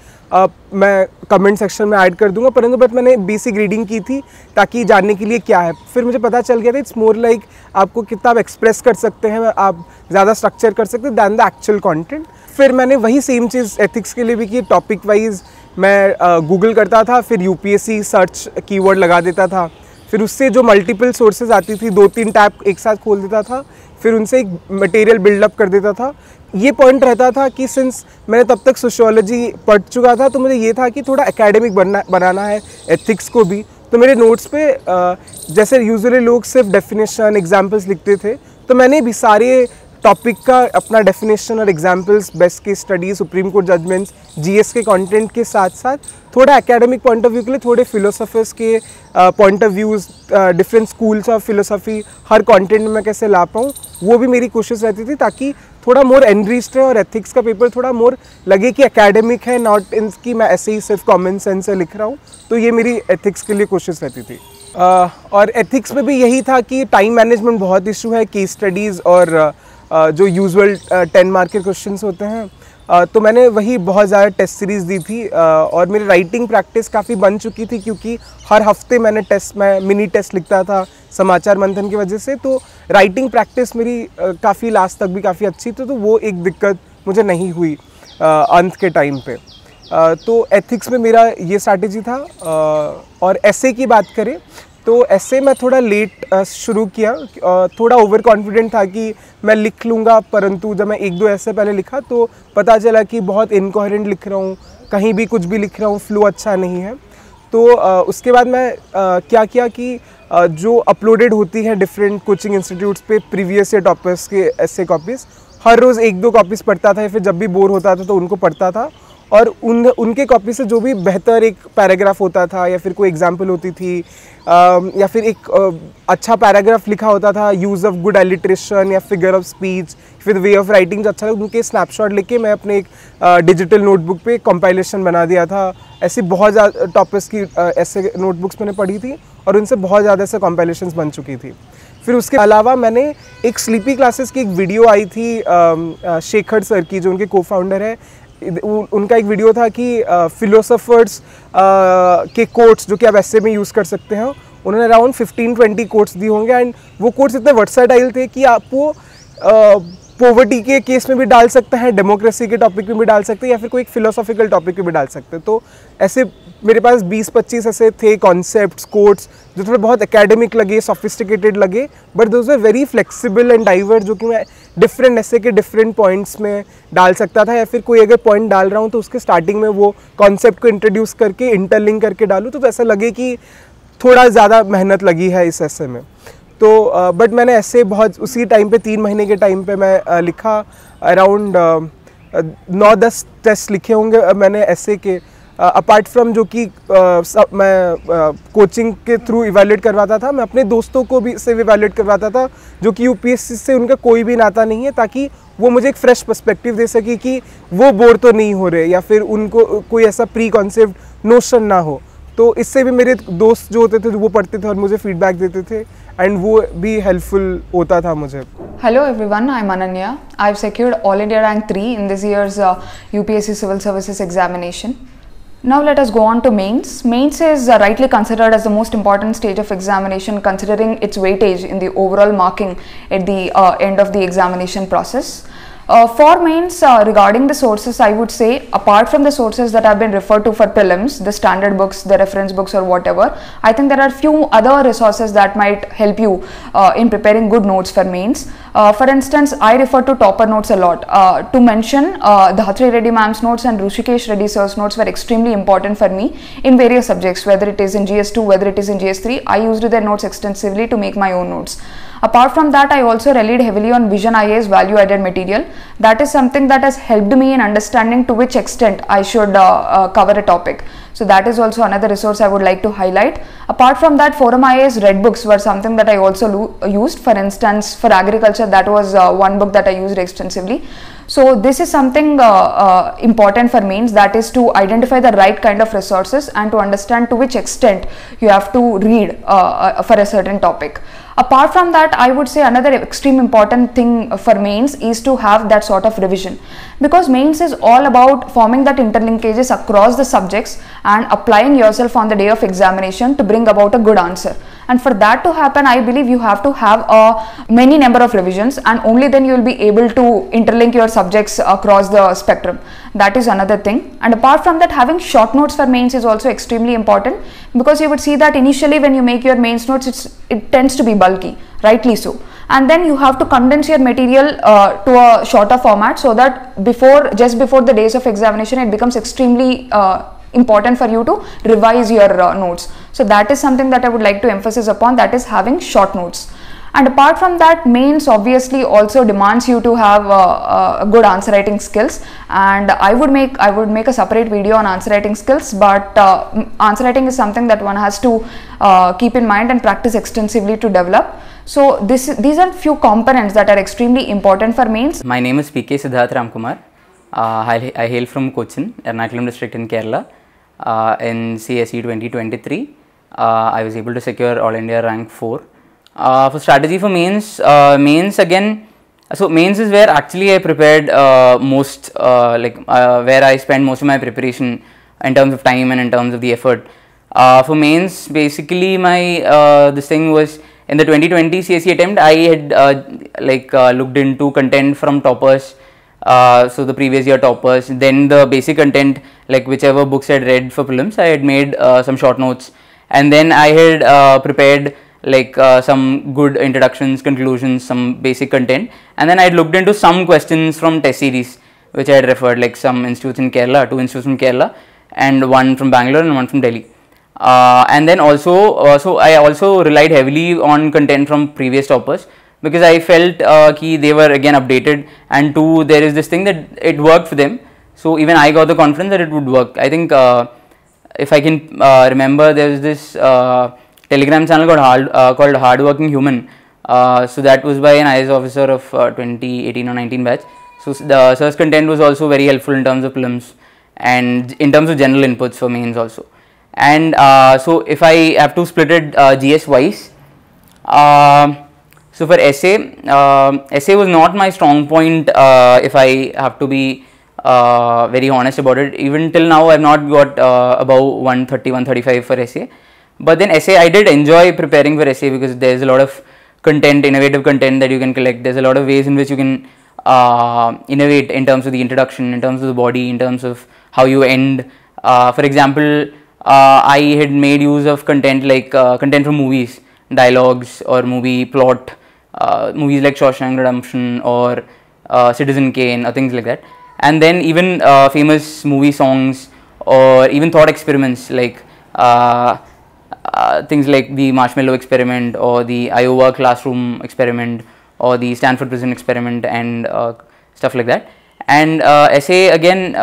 मैं कमेंट सेक्शन में ऐड कर दूंगा, परंतु बट मैंने बेसिक रीडिंग की थी ताकि जानने के लिए क्या है। फिर मुझे पता चल गया था इट्स मोर लाइक आपको कितना आप एक्सप्रेस कर सकते हैं, आप ज़्यादा स्ट्रक्चर कर सकते हैं दैन द एक्चुअल कंटेंट। फिर मैंने वही सेम चीज़ एथिक्स के लिए भी की, टॉपिक वाइज मैं गूगल करता था, फिर UPSC सर्च कीवर्ड लगा देता था, फिर उससे जो मल्टीपल सोर्सेज आती थी 2-3 टैब एक साथ खोल देता था, फिर उनसे एक मटेरियल बिल्डअप कर देता था। ये पॉइंट रहता था कि सिंस मैंने तब तक सोशियोलॉजी पढ़ चुका था तो मुझे ये था कि थोड़ा एकेडमिक बनाना है एथिक्स को भी। तो मेरे नोट्स पे जैसे यूजुअली लोग सिर्फ डेफिनेशन एग्जाम्पल्स लिखते थे, तो मैंने भी सारे टॉपिक का अपना डेफिनेशन और examples, best case study, supreme court judgments, GS के कंटेंट के साथ साथ थोड़ा एकेडमिक पॉइंट ऑफ व्यू के लिए थोड़े फिलोसफर्स के point of views, different schools of philosophy her content में मैं कैसे ला पाऊँ, वो भी मेरी कोशिश रहती थी ताकि थोड़ा मोर एनरिच्ड है और एथिक्स का पेपर थोड़ा मोर लगे कि एकेडमिक है, नॉट इन कि मैं ऐसे ही सिर्फ कॉमन सेंस से लिख रहा हूँ। तो ये मेरी एथिक्स के लिए कोशिश रहती थी। और एथिक्स में भी यही था कि टाइम मैनेजमेंट बहुत इशू है, केस स्टडीज़ और जो यूजुअल 10 मार्क के क्वेश्चंस होते हैं, तो मैंने वही बहुत ज़्यादा टेस्ट सीरीज़ दी थी। और मेरी राइटिंग प्रैक्टिस काफ़ी बन चुकी थी क्योंकि हर हफ्ते मैं मिनी टेस्ट लिखता था समाचार मंथन की वजह से, तो राइटिंग प्रैक्टिस मेरी काफ़ी लास्ट तक भी काफ़ी अच्छी थी, तो वो एक दिक्कत मुझे नहीं हुई अंत के टाइम पे। तो एथिक्स में मेरा ये स्ट्रैटेजी था। और ऐसे की बात करें तो ऐसे मैं थोड़ा लेट शुरू किया, थोड़ा ओवर कॉन्फिडेंट था कि मैं लिख लूँगा, परंतु जब मैं 1-2 ऐसे पहले लिखा तो पता चला कि बहुत इनकोहेरेंट लिख रहा हूँ, कहीं भी कुछ भी लिख रहा हूँ, फ्लो अच्छा नहीं है। तो उसके बाद मैं क्या किया कि जो अपलोडेड होती है डिफरेंट कोचिंग इंस्टीट्यूट्स पे प्रीवियस ईयर टॉपर्स के ऐसे कॉपीज़, हर रोज़ 1-2 कॉपीज़ पढ़ता था, या फिर जब भी बोर होता था तो उनको पढ़ता था। और उनके कॉपी से जो भी बेहतर एक पैराग्राफ होता था या फिर कोई एग्जाम्पल होती थी या फिर एक अच्छा पैराग्राफ लिखा होता था, यूज़ ऑफ गुड एलिट्रेशन या फिगर ऑफ स्पीच, फिर वे ऑफ राइटिंग जो अच्छा लगा, उनके स्नैपशॉट लेके मैं अपने एक डिजिटल नोटबुक पे कंपाइलेशन बना दिया था। ऐसी बहुत ज़्यादा टॉपर्स की ऐसे नोटबुक्स मैंने पढ़ी थी और उनसे बहुत ज़्यादा ऐसे कंपाइलेशंस बन चुकी थी। फिर उसके अलावा मैंने एक स्लीपी क्लासेस की एक वीडियो आई थी शेखर सर की, जो उनके को फाउंडर है। उनका एक वीडियो था कि फिलोसोफर्स के कोट्स जो कि आप ऐसे में यूज़ कर सकते हैं, उन्होंने अराउंड 15-20 कोट्स दिए होंगे, एंड वो कोट्स इतने वर्सेटाइल थे कि आप वो पॉवर्टी के केस में भी डाल सकते हैं, डेमोक्रेसी के टॉपिक में भी डाल सकते हैं, या फिर कोई एक फिलोसॉफिकल टॉपिक पे भी डाल सकते हैं। तो ऐसे मेरे पास 20-25 ऐसे थे कॉन्सेप्ट्स, कोट्स जो थोड़े बहुत एकेडमिक लगे, सोफिस्टिकेटेड लगे, but those are very flexible and diverse, जो कि मैं डिफरेंट ऐसे के डिफरेंट पॉइंट्स में डाल सकता था, या फिर कोई अगर पॉइंट डाल रहा हूँ तो उसके स्टार्टिंग में वो कॉन्सेप्ट को इंट्रोड्यूस करके इंटरलिंक करके डालूँ, तो ऐसा लगे कि थोड़ा ज़्यादा मेहनत लगी है इस ऐसे में। तो बट मैंने ऐसे बहुत उसी टाइम पे 3 महीने के टाइम पे मैं लिखा, अराउंड 9-10 टेस्ट लिखे होंगे मैंने ऐसे के, अपार्ट फ्रॉम जो कि मैं कोचिंग के थ्रू इवैल्यूएट करवाता था, मैं अपने दोस्तों को भी से इवैल्यूएट करवाता था जो कि UPSC से उनका कोई भी नाता नहीं है, ताकि वो मुझे एक फ्रेश पर्सपेक्टिव दे सके कि वो बोर तो नहीं हो रहे, या फिर उनको कोई ऐसा प्री कॉन्सेप्ट नोशन ना हो। तो इससे भी मेरे दोस्त जो होते थे वो पढ़ते थे और मुझे फीडबैक देते थे एंड वो भी हेल्पफुल होता था मुझे. Hello everyone, I'm Ananya. I've secured All India Rank 3 in this year's UPSC Civil Services examination. Now let us go on to mains. Mains is rightly considered as the most important stage of examination considering its weightage in the overall marking at the end of the examination process. For mains, regarding the sources, I would say apart from the sources that have been referred to for prelims, the standard books, the reference books or whatever, I think there are few other resources that might help you in preparing good notes for mains. For instance, I refer to Topper Notes a lot. To mention, Dhatri Reddy ma'am's notes and Rushikesh Reddy sir's notes were extremely important for me in various subjects, whether it is in GS2, whether it is in GS3. I used their notes extensively to make my own notes. Apart from that, I also relied heavily on Vision IA's value added material. That is something that has helped me in understanding to which extent I should cover a topic. So that is also another resource I would like to highlight. Apart from that, Forum IA's red books were something that I also used. For instance, for agriculture, that was one book that I used extensively. So this is something important for mains, that is to identify the right kind of resources and to understand to which extent you have to read for a certain topic. Apart from that, I would say another extreme important thing for mains is to have that sort of revision, because mains is all about forming that interlinkages across the subjects and applying yourself on the day of examination to bring about a good answer. And for that to happen, I believe you have to have a many number of revisions, and only then you will be able to interlink your subjects across the spectrum. That is another thing. And apart from that, having short notes for mains is also extremely important, because you would see that initially when you make your mains notes, it tends to be bulky, rightly so. And then you have to condense your material to a shorter format, so that just before the days of examination, it becomes extremely important for you to revise your notes. So that is something that I would like to emphasize upon, that is having short notes. And apart from that, mains obviously also demands you to have good answer writing skills, and I would make a separate video on answer writing skills, but answer writing is something that one has to keep in mind and practice extensively to develop. So these are few components that are extremely important for mains. My name is PK Siddharth Ramkumar. I hail from Cochin, Ernakulam district in Kerala. In CSE 2023, I was able to secure All India Rank 4. For strategy for mains, again, so mains is where actually I prepared most, where I spend most of my preparation in terms of time and in terms of the effort. For mains, basically my this thing was in the 2020 CSE attempt, I had looked into content from toppers. So the previous year toppers, then the basic content, like whichever books I had read for prelims, I had made some short notes, and then I had prepared some good introductions, conclusions, some basic content, and then I had looked into some questions from test series which I had referred, like some institutes in Kerala, 2 institutes from Kerala, and 1 from Bangalore and 1 from Delhi. And then also, so I also relied heavily on content from previous toppers, because I felt they were again updated, and 2, there is this thing that it worked for them, so even I got the confidence that it would work. I think if I can remember, there was this Telegram channel called Hardworking Human, so that was by an IAS officer of 2018 or 19 batch. So the sir's content was also very helpful in terms of prelims and in terms of general inputs for mains also. And so if I have to split it GS wise, so for essay, essay was not my strong point, if I have to be very honest about it. Even till now I have not got above 130, 135 for essay. But then essay, I did enjoy preparing for essay, because there is a lot of content, innovative content that you can collect. There is a lot of ways in which you can innovate in terms of the introduction, in terms of the body, in terms of how you end. For example, I had made use of content like content from movies, dialogues or movie plot, movies like Shawshank Redemption or Citizen Kane or things like that. And then even famous movie songs, or even thought experiments like things like the Marshmallow Experiment or the Iowa Classroom Experiment or the Stanford Prison Experiment and stuff like that. And essay again,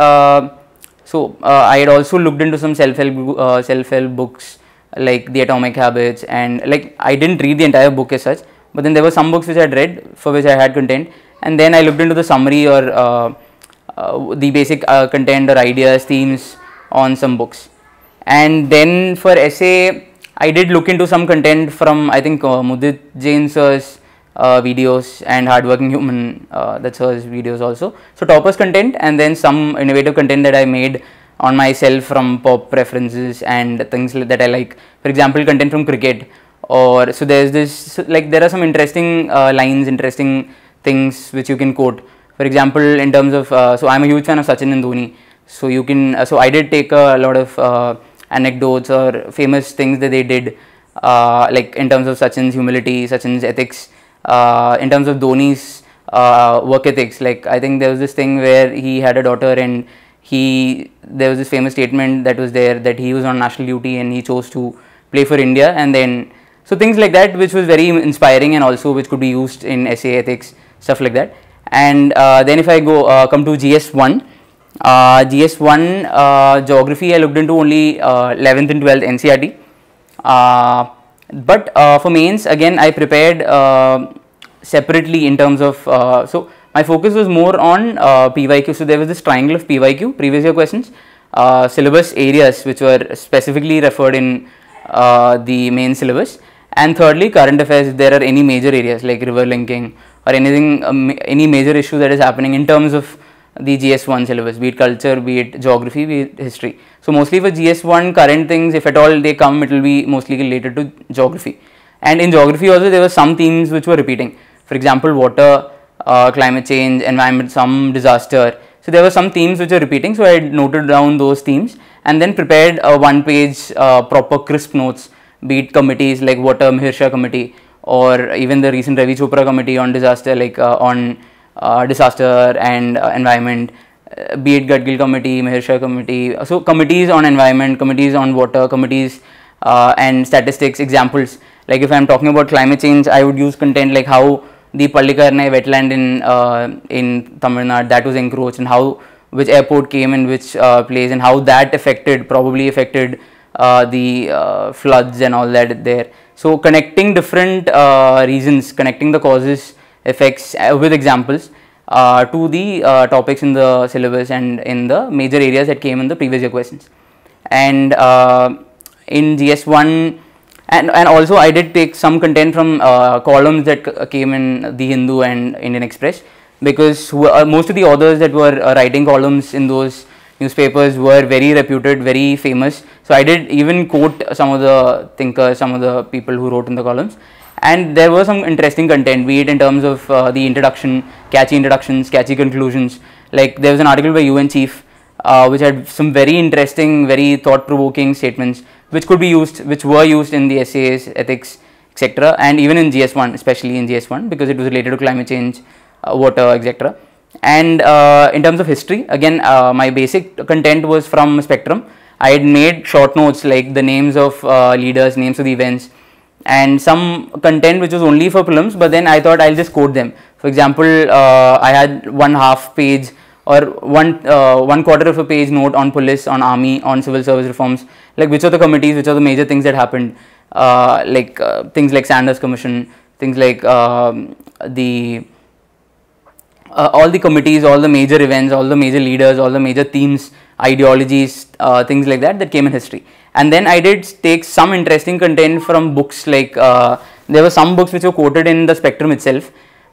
so I had also looked into some self-help books like The Atomic Habits, and like I didn't read the entire book as such, but then there were some books which I had read for which I had content, and then I looked into the summary or the basic content or ideas, themes on some books. And then for essay, I did look into some content from, I think, Mudit Jain sir's videos and Hardworking Human, that's hers videos also. So toppers content, and then some innovative content that I made on myself from pop preferences and things that I like. For example, content from cricket, or so there's this, so like there are some interesting lines, interesting things which you can quote. For example, in terms of, so I'm a huge fan of Sachin and Dhoni. So you can, so I did take a lot of anecdotes or famous things that they did, like in terms of Sachin's humility, Sachin's ethics, in terms of Dhoni's work ethics. Like I think there was this thing where he had a daughter, and there was this famous statement that was there that he was on national duty and he chose to play for India, and then so things like that, which was very inspiring and also which could be used in essay ethics, stuff like that. And then if I go come to GS1. GS1 geography, I looked into only 11th and 12th NCERT, but for mains again I prepared separately in terms of, so my focus was more on PYQ. So there was this triangle of PYQ, previous year questions, syllabus areas which were specifically referred in the main syllabus, and thirdly current affairs, if there are any major areas like river linking or anything, any major issue that is happening in terms of the GS1 syllabus, be it culture, be it geography, be it history. So mostly for GS1 current things, if at all they come, it will be mostly related to geography. And in geography also there were some themes which were repeating. For example, water, climate change, environment, some disaster. So there were some themes which were repeating. So I noted down those themes and then prepared a one-page proper crisp notes, be it committees like Water Mihirsha Committee, or even the recent Ravi Chopra Committee on disaster, like on disaster and environment, be it Gadgil Committee, Mihirsha Committee. So committees on environment, committees on water, committees and statistics, examples. Like if I am talking about climate change, I would use content like how the Pallikarnai wetland in Tamil Nadu, that was encroached, and how which airport came in which place, and how that probably affected the floods and all that there. So connecting different reasons, connecting the causes, effects with examples to the topics in the syllabus and in the major areas that came in the previous year questions. And in GS1, and also I did take some content from columns that came in The Hindu and Indian Express, because most of the authors that were writing columns in those newspapers were very reputed, very famous. So I did even quote some of the thinkers, some of the people who wrote in the columns. And there was some interesting content, be it in terms of the introduction, catchy introductions, catchy conclusions. Like there was an article by UN Chief which had some very interesting, very thought-provoking statements which could be used, which were used in the essays, ethics, etc. And even in GS1, especially in GS1, because it was related to climate change, water, etc. And in terms of history, again, my basic content was from Spectrum. I had made short notes like the names of leaders, names of the events, and some content which was only for prelims, but then I thought I'll just quote them. For example, I had one half page or one quarter of a page note on police, on army, on civil service reforms, like which are the committees, which are the major things that happened, things like Sanders Commission, things like all the committees, all the major events, all the major leaders, all the major themes, ideologies, things like that came in history. And then I did take some interesting content from books, like there were some books which were quoted in the Spectrum itself,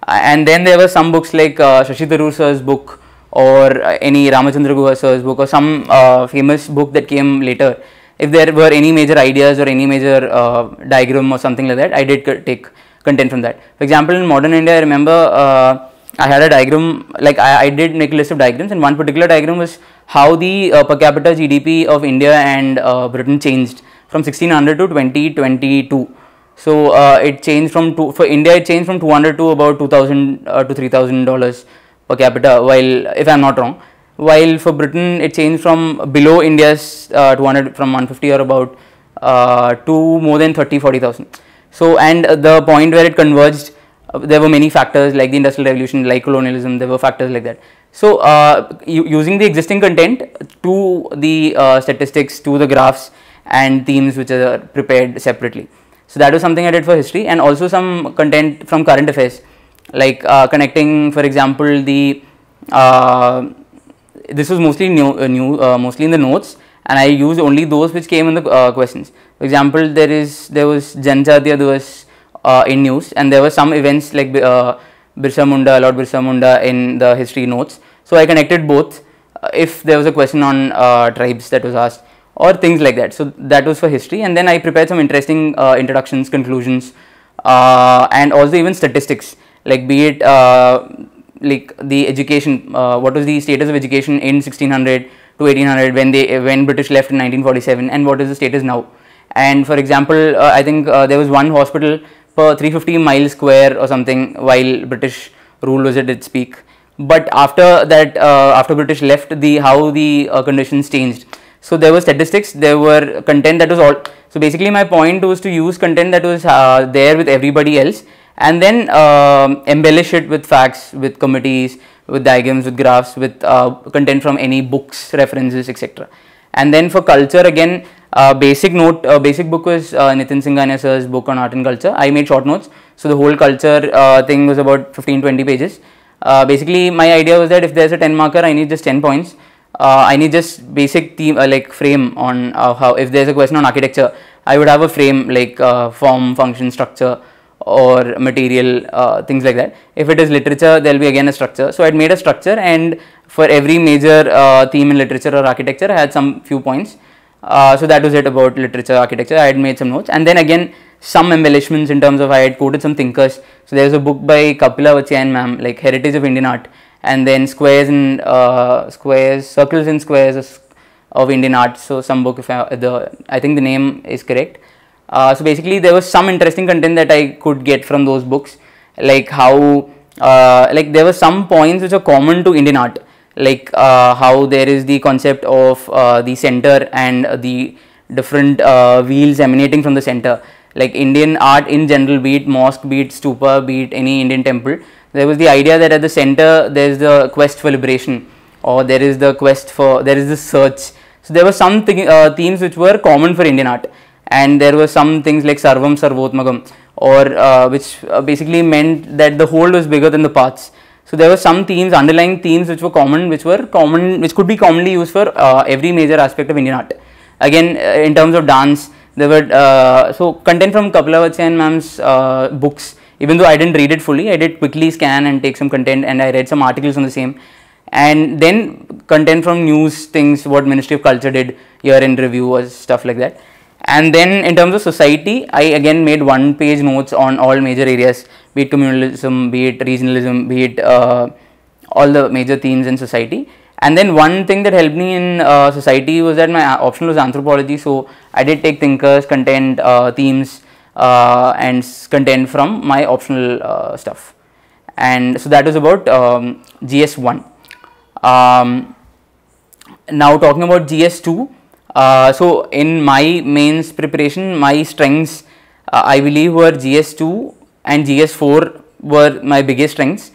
and then there were some books like Shashi Tharoor sir's book, or any Ramachandra Guha sir's book, or some famous book that came later. If there were any major ideas or any major diagram or something like that, I did take content from that. For example, in modern India, I remember I had a diagram, like I did make a list of diagrams, and one particular diagram was how the per capita GDP of India and Britain changed from 1600 to 2022. So it changed from for India it changed from 200 to about $2,000 to $3,000 per capita, while, if I am not wrong, while for Britain it changed from below India's 200, from 150 or about to more than 30-40,000. So, and the point where it converged, there were many factors like the Industrial Revolution, like colonialism, there were factors like that. So using the existing content to the statistics, to the graphs and themes which are prepared separately. So that was something I did for history, and also some content from current affairs, like connecting, for example, the this was mostly mostly in the notes, and I used only those which came in the questions. For example, there was Janjatia Divas in news, and there were some events like Birsa Munda, Lord Birsa Munda in the history notes. So I connected both if there was a question on tribes that was asked, or things like that. So that was for history, and then I prepared some interesting introductions, conclusions, and also even statistics, like be it like the education, what was the status of education in 1600 to 1800 when British left in 1947, and what is the status now. And for example, I think there was one hospital per 350 miles square or something while British rule was at its peak. But after that, after British left, how the conditions changed. So there were statistics, there were content that was all. So basically my point was to use content that was there with everybody else, and then embellish it with facts, with committees, with diagrams, with graphs, with content from any books, references, etc. And then for culture, again, basic book was Nitin Singhania sir's book on art and culture. I made short notes, so the whole culture thing was about 15-20 pages. Basically my idea was that if there's a 10 marker, I need just 10 points. I need just basic theme, like frame on how, if there's a question on architecture, I would have a frame like form, function, structure, or material, things like that. If it is literature, there will be again a structure. So I had made a structure, and for every major theme in literature or architecture, I had some few points. So that was it about literature, architecture. I had made some notes, and then again some embellishments in terms of I had quoted some thinkers. So there was a book by Kapila Vatsyayan ma'am, like Heritage of Indian Art, and then circles and squares of Indian art. So some book, if I think the name is correct. So basically there was some interesting content that I could get from those books, like how like there were some points which are common to Indian art, like how there is the concept of the center and the different wheels emanating from the center. Like Indian art in general, be it mosque, be it stupa, be it any Indian temple, there was the idea that at the center there is the quest for liberation, or there is the quest for, there is the search. So there were some themes which were common for Indian art, and there were some things like Sarvam Sarvotmagam, or which basically meant that the whole was bigger than the parts. So there were some themes, underlying themes which were common, which could be commonly used for every major aspect of Indian art. Again, in terms of dance, there were so content from Kapila Vatsyayan ma'am's books. Even though I didn't read it fully, I did quickly scan and take some content, and I read some articles on the same. And then content from news things, what Ministry of Culture did, year in review or stuff like that. And then in terms of society, I again made 1-page notes on all major areas, be it communalism, be it regionalism, be it all the major themes in society. And then one thing that helped me in society was that my optional was anthropology, so I did take thinkers, content, themes, and content from my optional stuff. And so that was about GS1. Now talking about GS2, so in my mains preparation, my strengths I believe were GS2 and GS4 were my biggest strengths,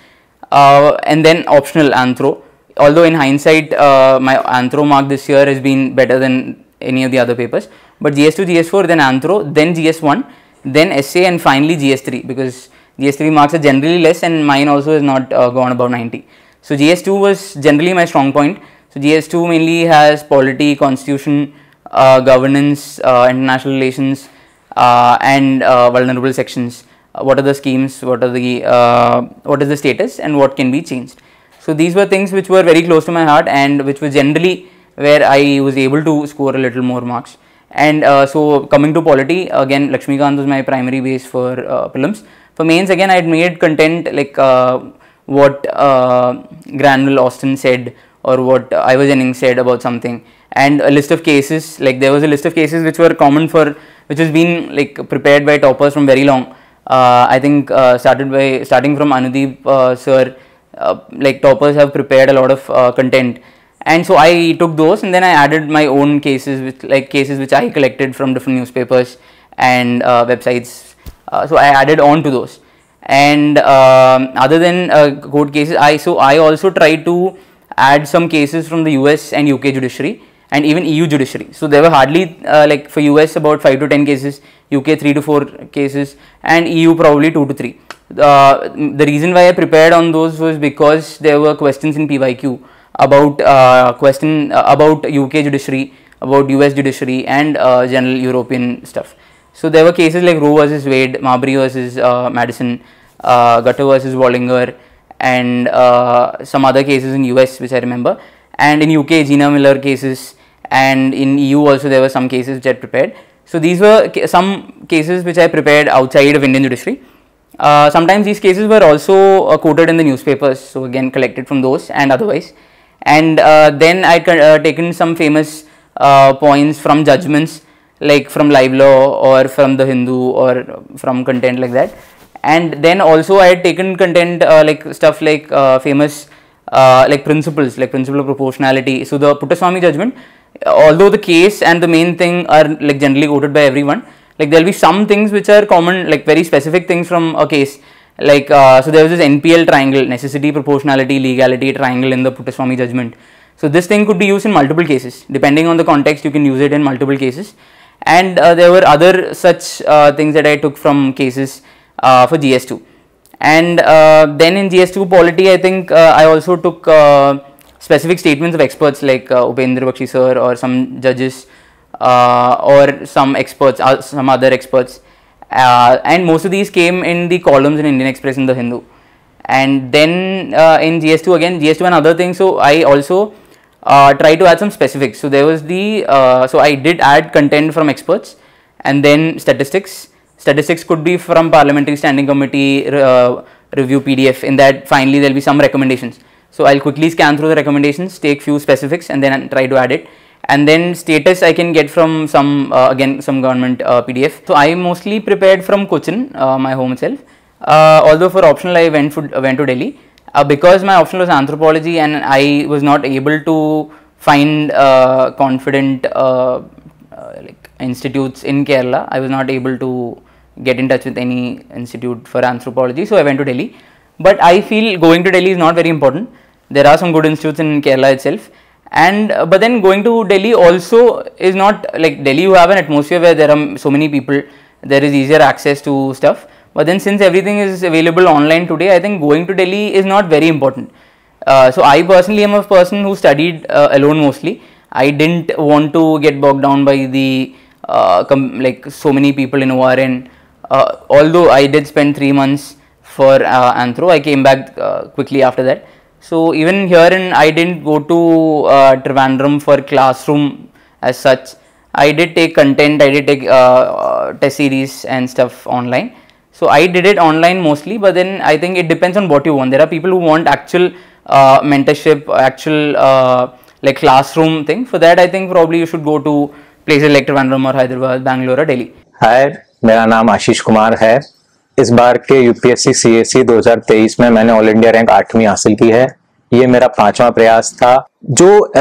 and then optional anthro. Although in hindsight my anthro mark this year has been better than any of the other papers, but GS2, GS4, then anthro, then GS1, then essay, and finally GS3, because GS3 marks are generally less and mine also has not gone above 90. So GS2 was generally my strong point. So GS2 mainly has polity, constitution, governance, international relations, and vulnerable sections. What are the schemes, what is the status, and what can be changed. So these were things which were very close to my heart, and which was generally where I was able to score a little more marks. And so coming to polity, again Lakshmikant was my primary base for prelims. For mains, again I had made content like what Granville Austin said, or what Ivor Jennings said about something, and a list of cases. Like there was a list of cases which were common for, which has been like prepared by toppers from very long. I think starting from Anudeep sir, like toppers have prepared a lot of content, and so I took those and then I added my own cases, which I collected from different newspapers and websites. So I added on to those. And other than court cases, I also tried to add some cases from the US and UK judiciary and even EU judiciary. So there were hardly like for US about 5 to 10 cases, UK 3 to 4 cases, and EU probably 2 to 3. The reason why I prepared on those was because there were questions in PYQ about about UK judiciary, about US judiciary and general European stuff. So there were cases like Roe versus Wade, Marbury versus Madison, Gutter versus Wallinger, and some other cases in US which I remember, and in UK Gina Miller cases, and in EU also there were some cases which I prepared. So these were some cases which I prepared outside of Indian judiciary. Sometimes these cases were also quoted in the newspapers, so again collected from those and otherwise. And then I taken some famous points from judgments, like from Live Law or from The Hindu or from content like that. And then also I had taken content like stuff like famous like principles, like principle of proportionality. So the Puttaswamy judgment, although the case and the main thing are like generally quoted by everyone, like there will be some things which are common, like very specific things from a case, like so there was this NPL triangle, necessity, proportionality, legality triangle in the Puttaswamy judgment. So this thing could be used in multiple cases, depending on the context you can use it in multiple cases. And there were other such things that I took from cases for GS2. And then in GS2 polity, I think I also took specific statements of experts like Upendra Bakshi sir or some judges or some experts, some other experts, and most of these came in the columns in Indian Express and The Hindu. And then in GS2 again, GS2 and other things, so I also try to add some specifics. So there was the so I did add content from experts, and then statistics. Statistics could be from Parliamentary Standing Committee review PDF. In that, finally there will be some recommendations. So I'll quickly scan through the recommendations, take few specifics, and then try to add it. And then status I can get from some again some government PDF. So I mostly prepared from Cochin, my home itself. Although for optional I went to Delhi. Because my optional was anthropology and I was not able to find confident like institutes in Kerala, I was not able to get in touch with any institute for anthropology, so I went to Delhi. But I feel going to Delhi is not very important. There are some good institutes in Kerala itself, and but then going to Delhi also is not like Delhi. You have an atmosphere where there are so many people, there is easier access to stuff. But then since everything is available online today, I think going to Delhi is not very important. So I personally am a person who studied alone mostly. I didn't want to get bogged down by the like so many people in ORN. Although I did spend 3 months for anthro, I came back quickly after that. So even here I didn't go to Trivandrum for classroom as such. I did take content, I did take test series and stuff online. So I did it online mostly, but then I think it depends on what you want. There are people who want actual mentorship, actual like classroom thing. For that I think probably you should go to places like Trivandrum or Hyderabad, Bangalore or Delhi. हाय, मेरा नाम आशीष कुमार है। इस बार के UPSC CSE 2023 में मैंने all India rank 8वीं हासिल की है। ये मेरा 5वां प्रयास था। जो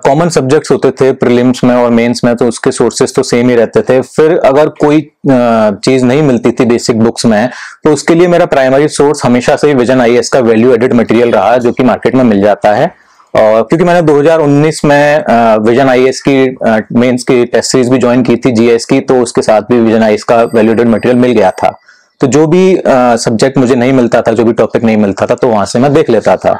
कॉमन सब्जेक्ट्स होते थे प्रीलिम्स में और मेंस में, तो उसके सोर्सेज तो सेम ही रहते थे। फिर अगर कोई चीज नहीं मिलती थी बेसिक बुक्स में, तो उसके लिए मेरा प्राइमरी सोर्स हमेशा से ही विजन आईएएस का वैल्यू एडेड मटेरियल रहा, जो कि मार्केट में मिल जाता है। और क्योंकि मैंने 2019 में विजन आईएएस की मेंस की टेस्ट सीरीज भी ज्वाइन की थी जीएस की, तो उसके साथ भी विजन आईएएस का वैल्यू एडेड मटेरियल मिल गया था। तो जो भी सब्जेक्ट मुझे नहीं मिलता था, जो भी टॉपिक नहीं मिलता था, तो वहां से मैं देख लेता था।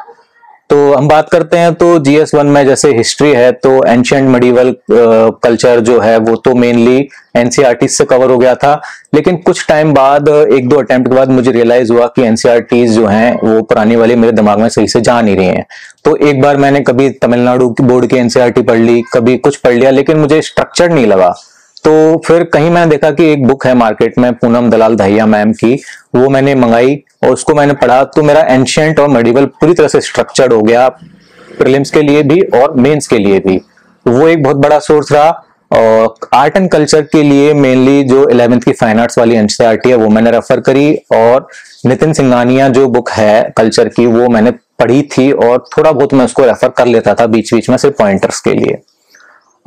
तो हम बात करते हैं तो GS1 में जैसे हिस्ट्री है, तो एंशिएंट मेडिवल कल्चर जो है वो तो मेनली एनसीईआरटी से कवर हो गया था। लेकिन कुछ टाइम बाद, 1-2 अटेम्प्ट के बाद मुझे रियलाइज हुआ कि एनसीईआरटी जो हैं वो पुरानी वाली मेरे दिमाग में सही से जा नहीं रही हैं। तो एक बार मैंने कभी तमिलनाडु बोर्ड की एनसीईआरटी पढ़ ली, कभी कुछ पढ़ लिया, लेकिन मुझे स्ट्रक्चर नहीं लगा। तो फिर कहीं मैंने देखा कि एक बुक है मार्केट में पूनम दलाल दहिया मैम की, वो मैंने मंगाई और उसको मैंने पढ़ा। तो मेरा एंशिएंट और मेडिवल पूरी तरह से स्ट्रक्चर्ड हो गया, प्रीलिम्स के लिए भी और मेंस के लिए भी। वो एक बहुत बड़ा सोर्स रहा। और आर्ट एंड कल्चर के लिए मेनली जो 11th की फाइन आर्ट्स वाली एनसीईआरटी है वो मैंने रेफर करी, और नितिन सिंघानिया जो बुक है कल्चर की वो मैंने पढ़ी थी, और थोड़ा बहुत मैं उसको रेफर कर लेता था बीच बीच में, सिर्फ पॉइंटर्स के लिए।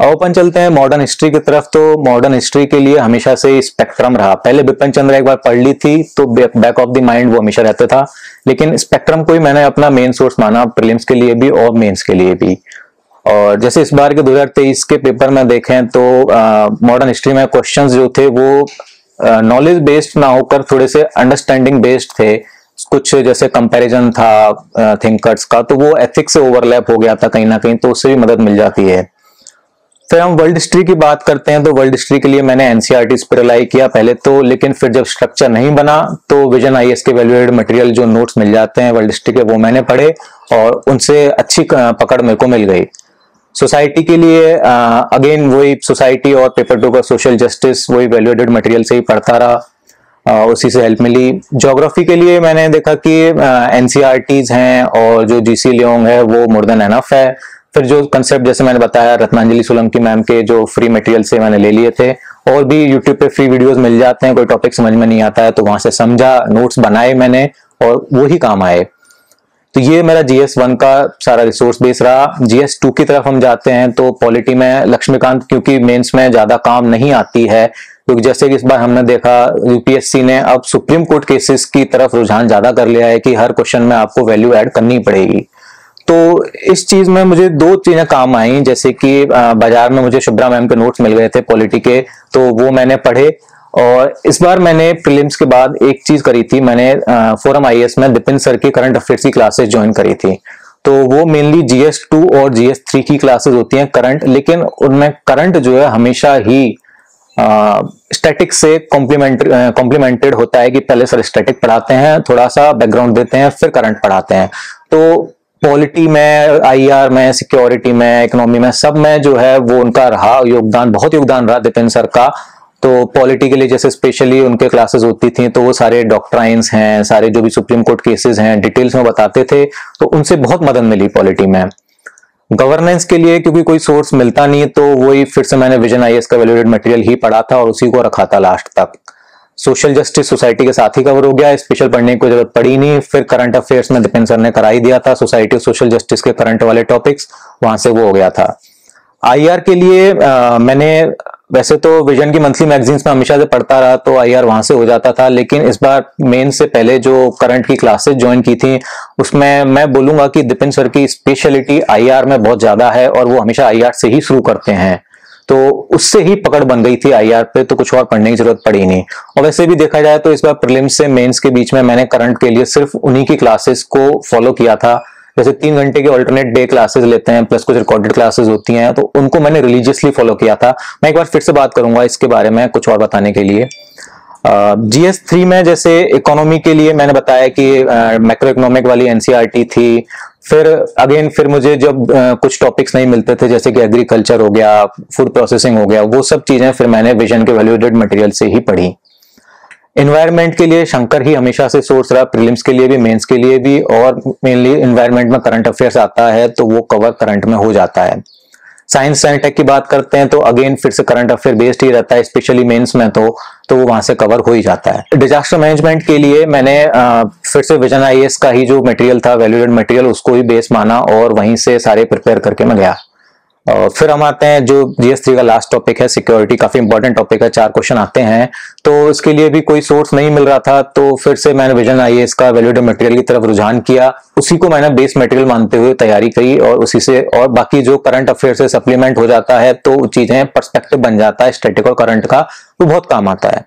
अब अपन चलते हैं मॉडर्न हिस्ट्री की तरफ। तो मॉडर्न हिस्ट्री के लिए हमेशा से स्पेक्ट्रम रहा। पहले बिपिन चंद्र एक बार पढ़ ली थी तो बैक ऑफ द माइंड वो हमेशा रहता था, लेकिन स्पेक्ट्रम को ही मैंने अपना मेन सोर्स माना, प्रीलिम्स के लिए भी और मेंस के लिए भी। और जैसे इस बार के 2023 के पेपर में देखें तो मॉडर्न हिस्ट्री में क्वेश्चंस जो थे वो नॉलेज बेस्ड ना होकर थोड़े से अंडरस्टैंडिंग बेस्ड थे। कुछ जैसे कंपैरिजन था थिंकर्स का, तो वो एथिक्स से ओवरलैप हो गया था कहीं ना कहीं, तो उससे भी मदद मिल जाती है। फिर हम वर्ल्ड हिस्ट्री की बात करते हैं तो वर्ल्ड हिस्ट्री के लिए मैंने एनसीईआरटीज पर रिलाई किया पहले तो, लेकिन फिर जब स्ट्रक्चर नहीं बना तो विजन आईएएस के वैल्यूएटेड मटेरियल जो नोट्स मिल जाते हैं वर्ल्ड हिस्ट्री के, वो मैंने पढ़े और उनसे अच्छी पकड़ मेरे को मिल गई। सोसाइटी के लिए अगेन वही सोसाइटी और पेपर 2 का सोशल जस्टिस वही वैल्यूएटेड मटेरियल से ही पढ़ता रहा, उसी से हेल्प मिली। ज्योग्राफी के लिए मैंने देखा कि एनसीईआरटीज हैं और जो जीसी लियोंग है वो मोर देन एनफ है। फिर जो कंसेप्ट जैसे मैंने बताया रत्नांजलि सोलंकी मैम के जो फ्री मटेरियल से मैंने ले लिए थे, और भी यूट्यूब पे फ्री वीडियोस मिल जाते हैं, कोई टॉपिक समझ में नहीं आता है तो वहां से समझा, नोट्स बनाए मैंने और वो ही काम आए। तो ये मेरा GS1 का सारा रिसोर्स बेस रहा। GS2 की तरफ हम जाते हैं तो पॉलिटी में लक्ष्मीकांत क्योंकि मेंस में ज्यादा काम नहीं आती है, क्योंकि जैसे कि इस बार हमने देखा यूपीएससी ने अब सुप्रीम कोर्ट केसेस की तरफ रुझान ज्यादा कर लिया है कि हर क्वेश्चन में आपको वैल्यू ऐड करनी पड़ेगी। तो इस चीज में मुझे 2 चीजें काम आई, जैसे कि बाजार में मुझे शुभ्रा मैम के नोट्स मिल गए थे पॉलिटी के, तो वो मैंने पढ़े। और इस बार मैंने प्रीलिम्स के बाद एक चीज करी थी, मैंने फोरम आईएएस में दिपिन सर की करंट अफेयर्स की क्लासेस ज्वाइन करी थी। तो वो मेनली GS2 और GS3 की क्लासेस होती हैं करंट, लेकिन उनमें करंट जो है हमेशा ही स्टैटिक से कॉम्प्लीमेंटेड होता है कि पहले सर स्टैटिक पढ़ाते हैं, थोड़ा सा बैकग्राउंड देते हैं, फिर करंट पढ़ाते हैं। तो पॉलिटी में, आईआर में, सिक्योरिटी में, इकोनॉमी में, सब में जो है वो उनका रहा योगदान, बहुत योगदान रहा दिपिन सर का। तो पॉलिटी के लिए जैसे स्पेशली उनके क्लासेस होती थी तो वो सारे डॉक्ट्राइंस हैं, सारे जो भी सुप्रीम कोर्ट केसेस हैं डिटेल्स में बताते थे, तो उनसे बहुत मदद मिली पॉलिटी में। गवर्नेंस के लिए क्योंकि कोई सोर्स मिलता नहीं तो वही फिर से मैंने विजन आईएएस का वैल्यूएटेड मटेरियल ही पढ़ा था और उसी को रखा था लास्ट तक। सोशल जस्टिस सोसाइटी के साथ ही कवर हो गया, स्पेशल पढ़ने की कोई जरूरत पड़ी नहीं। फिर करंट अफेयर्स में दिपिन सर ने करा ही दिया था, सोसाइटी और सोशल जस्टिस के करंट वाले टॉपिक्स वहां से वो हो गया था। आईआर के लिए मैंने वैसे तो विजन की मंथली मैगजीन्स में हमेशा से पढ़ता रहा तो आईआर वहां से हो जाता था, लेकिन इस बार मेन से पहले जो करंट की क्लासेस ज्वाइन की थी उसमें मैं बोलूंगा कि दिपिन सर की स्पेशलिटी आईआर में बहुत ज्यादा है और वो हमेशा आईआर से ही शुरू करते हैं, तो उससे ही पकड़ बन गई थी आईआर पे, तो कुछ और पढ़ने की जरूरत पड़ी नहीं। और वैसे भी देखा जाए तो इस बार प्रीलिम्स से मेंस के बीच में मैंने करंट के लिए सिर्फ उन्हीं की क्लासेस को फॉलो किया था। जैसे 3 घंटे के ऑल्टरनेट डे क्लासेस लेते हैं प्लस कुछ रिकॉर्डेड क्लासेस होती हैं, तो उनको मैंने रिलीजियसली फॉलो किया था। मैं एक बार फिर से बात करूंगा इसके बारे में कुछ और बताने के लिए। GS3 में जैसे इकोनॉमी के लिए मैंने बताया कि मैक्रो इकोनॉमिक वाली एनसीईआरटी थी। फिर मुझे जब कुछ टॉपिक्स नहीं मिलते थे जैसे कि एग्रीकल्चर हो गया, फूड प्रोसेसिंग हो गया, वो सब चीजें फिर मैंने विजन के वैल्यूएटेड मटेरियल से ही पढ़ी। एनवायरनमेंट के लिए शंकर ही हमेशा से सोर्स रहा, प्रीलिम्स के लिए भी, मेंस के लिए भी, और मेनली एनवायरनमेंट में करंट अफेयर्स आता है तो वो कवर करंट में हो जाता है। साइंस एंड टेक की बात करते हैं तो अगेन फिर से करंट अफेयर बेस्ड ही रहता है, स्पेशली मेंस में तो वो वहां से कवर हो ही जाता है। डिजास्टर मैनेजमेंट के लिए मैंने फिर से विजन आईएएस का ही जो मटेरियल था वैल्यूएटेड मटेरियल उसको ही बेस माना और वहीं से सारे प्रिपेयर करके मैं गया। फिर हम आते हैं जो GS3 का लास्ट टॉपिक है सिक्योरिटी, काफी इंपॉर्टेंट टॉपिक है, 4 क्वेश्चन आते हैं, तो इसके लिए भी कोई सोर्स नहीं मिल रहा था तो फिर से मैंने विजन आईएएस का वैल्यूएटेड मटेरियल की तरफ रुझान किया, उसी को मैंने बेस मटेरियल मानते हुए तैयारी करी और उसी से, और बाकी जो करंट अफेयर से सप्लीमेंट हो जाता है तो चीजें पर्सपेक्टिव बन जाता है स्टैटिक और करंट का, वो बहुत काम आता है।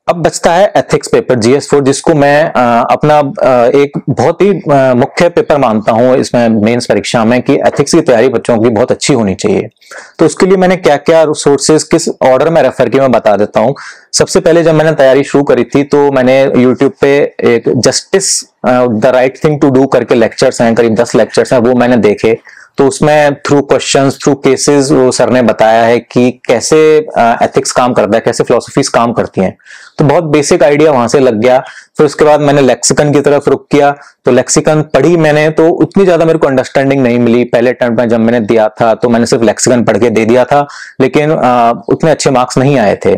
अब बचता है एथिक्स पेपर GS4, जिसको मैं अपना एक बहुत ही मुख्य पेपर मानता हूं इसमें मेंस परीक्षा में कि एथिक्स की तैयारी बच्चों की बहुत अच्छी होनी चाहिए। तो उसके लिए मैंने क्या क्या सोर्सेज किस ऑर्डर में रेफर किया मैं बता देता हूं। सबसे पहले जब मैंने तैयारी शुरू करी थी तो मैंने यूट्यूब पे एक justice the right thing to do करके लेक्चर्स हैं, करीब 10 लेक्चर्स हैं, वो मैंने देखे। तो उसमें थ्रू क्वेश्चंस, थ्रू केसेस वो सर ने बताया है कि कैसे एथिक्स काम करता है, कैसे फिलोसफीज काम करती हैं, तो बहुत बेसिक आइडिया वहां से लग गया। फिर उसके बाद मैंने लेक्सिकन की तरफ रुक किया, तो लेक्सिकन पढ़ी मैंने, तो उतनी ज्यादा मेरे को अंडरस्टैंडिंग नहीं मिली। पहले अटेम्प्ट में जब मैंने दिया था तो मैंने सिर्फ लेक्सिकन पढ़ के दे दिया था, लेकिन उतने अच्छे मार्क्स नहीं आए थे।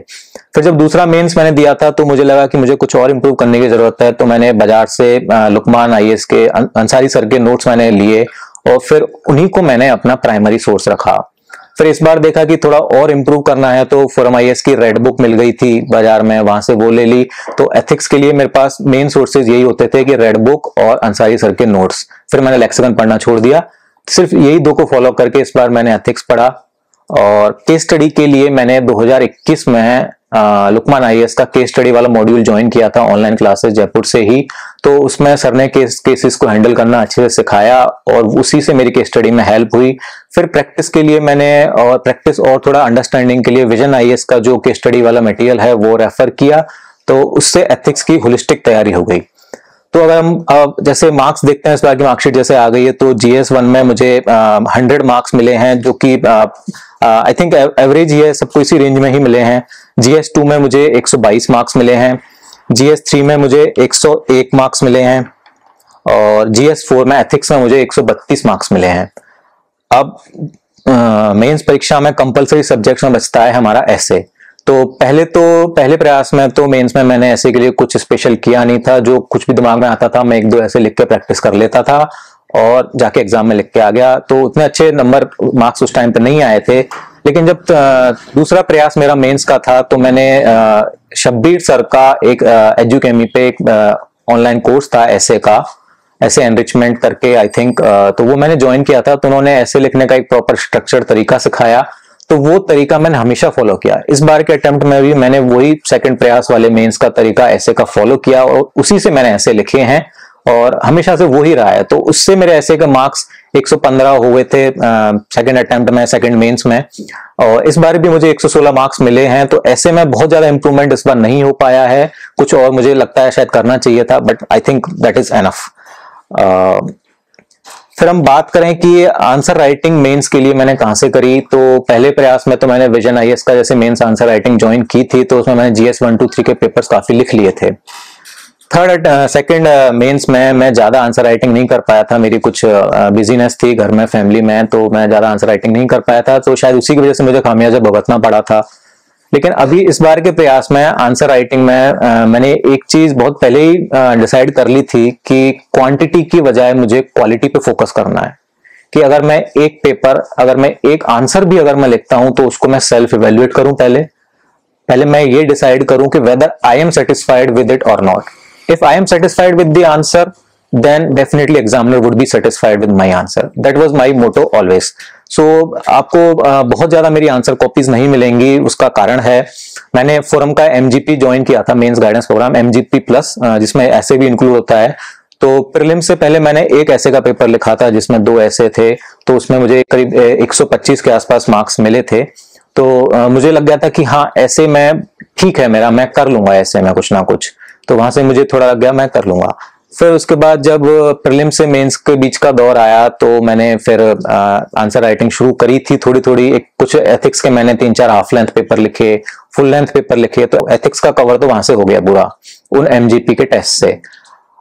फिर जब दूसरा मेंस मैंने दिया था तो मुझे लगा कि मुझे कुछ और इंप्रूव करने की जरूरत है, तो मैंने बाजार से लुकमान आईएएस के अंसारी सर के नोट्स मैंने लिए और फिर उन्हीं को मैंने अपना प्राइमरी सोर्स रखा। फिर इस बार देखा कि थोड़ा और इंप्रूव करना है तो फोरम आईएएस की रेड बुक मिल गई थी बाजार में, वहां से वो ले ली। तो एथिक्स के लिए मेरे पास मेन सोर्सेज यही होते थे कि रेड बुक और अंसारी सर के नोट्स। फिर मैंने लेक्सिकन पढ़ना छोड़ दिया, सिर्फ यही 2 को फॉलो करके इस बार मैंने एथिक्स पढ़ा और केस स्टडी के लिए मैंने 2021 में लुकमान IAS का केस स्टडी वाला मॉड्यूल ज्वाइन किया था ऑनलाइन क्लासेस जयपुर से ही। तो उसमें सर ने केसेस को हैंडल करना अच्छे से सिखाया और उसी से मेरी केस स्टडी में हेल्प हुई। फिर प्रैक्टिस के लिए मैंने और थोड़ा अंडरस्टैंडिंग के लिए विजन IAS का जो केस स्टडी वाला मटेरियल है वो रेफर किया, तो उससे एथिक्स की होलिस्टिक तैयारी हो गई। तो अगर हम जैसे मार्क्स देखते हैं, इस बार की मार्कशीट जैसे आ गई है, तो GS1 में मुझे 100 मार्क्स मिले हैं, जो कि आई थिंक एवरेज ही है, सबको इसी रेंज में ही मिले हैं। GS2 में मुझे 122 मार्क्स मिले हैं, GS3 में मुझे 101 मार्क्स मिले हैं और GS4 में एथिक्स में मुझे 132 मार्क्स मिले हैं। अब मेंस परीक्षा में कंपलसरी सब्जेक्ट्स में बचता है हमारा ऐसे। तो पहले प्रयास में तो मेंस में मैंने ऐसे के लिए कुछ स्पेशल किया नहीं था, जो कुछ भी दिमाग में आता था मैं 1-2 ऐसे लिख के प्रैक्टिस कर लेता था और जाके एग्जाम में लिख के आ गया। तो उतने अच्छे मार्क्स उस टाइम पे नहीं आए थे। लेकिन जब दूसरा प्रयास मेरा मेंस का था, तो मैंने शब्बीर सर का एक एजुकेमी पे एक ऑनलाइन कोर्स था ऐसे एनरिचमेंट करके, आई थिंक, तो वो मैंने ज्वाइन किया था। तो उन्होंने ऐसे लिखने का एक प्रॉपर स्ट्रक्चर तरीका सिखाया, तो वो तरीका मैंने हमेशा फॉलो किया। इस बार के अटेम्प्ट में भी मैंने वही सेकंड प्रयास वाले मेंस का तरीका ऐसे का फॉलो किया और उसी से मैंने ऐसे लिखे हैं और हमेशा से वो ही रहा है। तो उससे मेरे ऐसे के मार्क्स 115 हुए थे सेकंड अटेम्प्ट में, सेकंड मेंस में, और इस बार भी मुझे 116 मार्क्स मिले हैं। तो ऐसे में बहुत ज्यादा इंप्रूवमेंट इस बार नहीं हो पाया है, कुछ और मुझे लगता है शायद करना चाहिए था, but I think that is enough. फिर हम बात करें कि आंसर राइटिंग मेंस के लिए मैंने कहां से करी, तो पहले प्रयास में तो मैंने विजन IAS का जैसे मेंस आंसर राइटिंग ज्वाइन की थी, तो उसमें मैंने GS 1, 2, 3 के पेपर्स काफी लिख लिए थे। सेकंड मेंस में मैं ज्यादा आंसर राइटिंग नहीं कर पाया था, मेरी कुछ बिजीनेस थी घर में, फैमिली में, तो मैं ज्यादा आंसर राइटिंग नहीं कर पाया था, तो शायद उसी की वजह से मुझे खामियाजा भुगतना पड़ा था। लेकिन अभी इस बार के प्रयास में आंसर राइटिंग में मैंने एक चीज बहुत पहले ही डिसाइड कर ली थी कि क्वांटिटी की बजाय मुझे क्वालिटी पे फोकस करना है। कि अगर मैं एक आंसर भी अगर मैं लिखता हूं, तो उसको मैं सेल्फ इवेल्युएट करूं, पहले मैं ये डिसाइड करूं कि whether I am satisfied with it और not. If I am satisfied with the answer, then definitely examiner would be satisfied with my answer. That was my motto always. So आपको बहुत ज्यादा मेरी आंसर कॉपीज नहीं मिलेंगी, उसका कारण है मैंने फोरम का MGP ज्वाइन किया था, mains guidance programme MGP plus, जिसमें ऐसे भी इंक्लूड होता है। तो प्रीलिम से पहले मैंने एक ऐसे का पेपर लिखा था जिसमें 2 ऐसे थे, तो उसमें मुझे करीब 125 के आसपास मार्क्स मिले थे। तो मुझे लग गया था कि हाँ ऐसे में ठीक है मेरा, मैं कर लूंगा ऐसे में कुछ ना कुछ, तो वहां से मुझे थोड़ा लग गया मैं कर लूंगा। फिर उसके बाद जब प्रीलिम से मेंस के बीच का दौर आया, तो मैंने फिर आंसर राइटिंग शुरू करी थी थोड़ी, कुछ एथिक्स के मैंने 3-4 हाफ लेंथ पेपर लिखे, फुल लेंथ पेपर लिखे, तो एथिक्स का कवर तो वहां से हो गया पूरा उन MGP के टेस्ट से।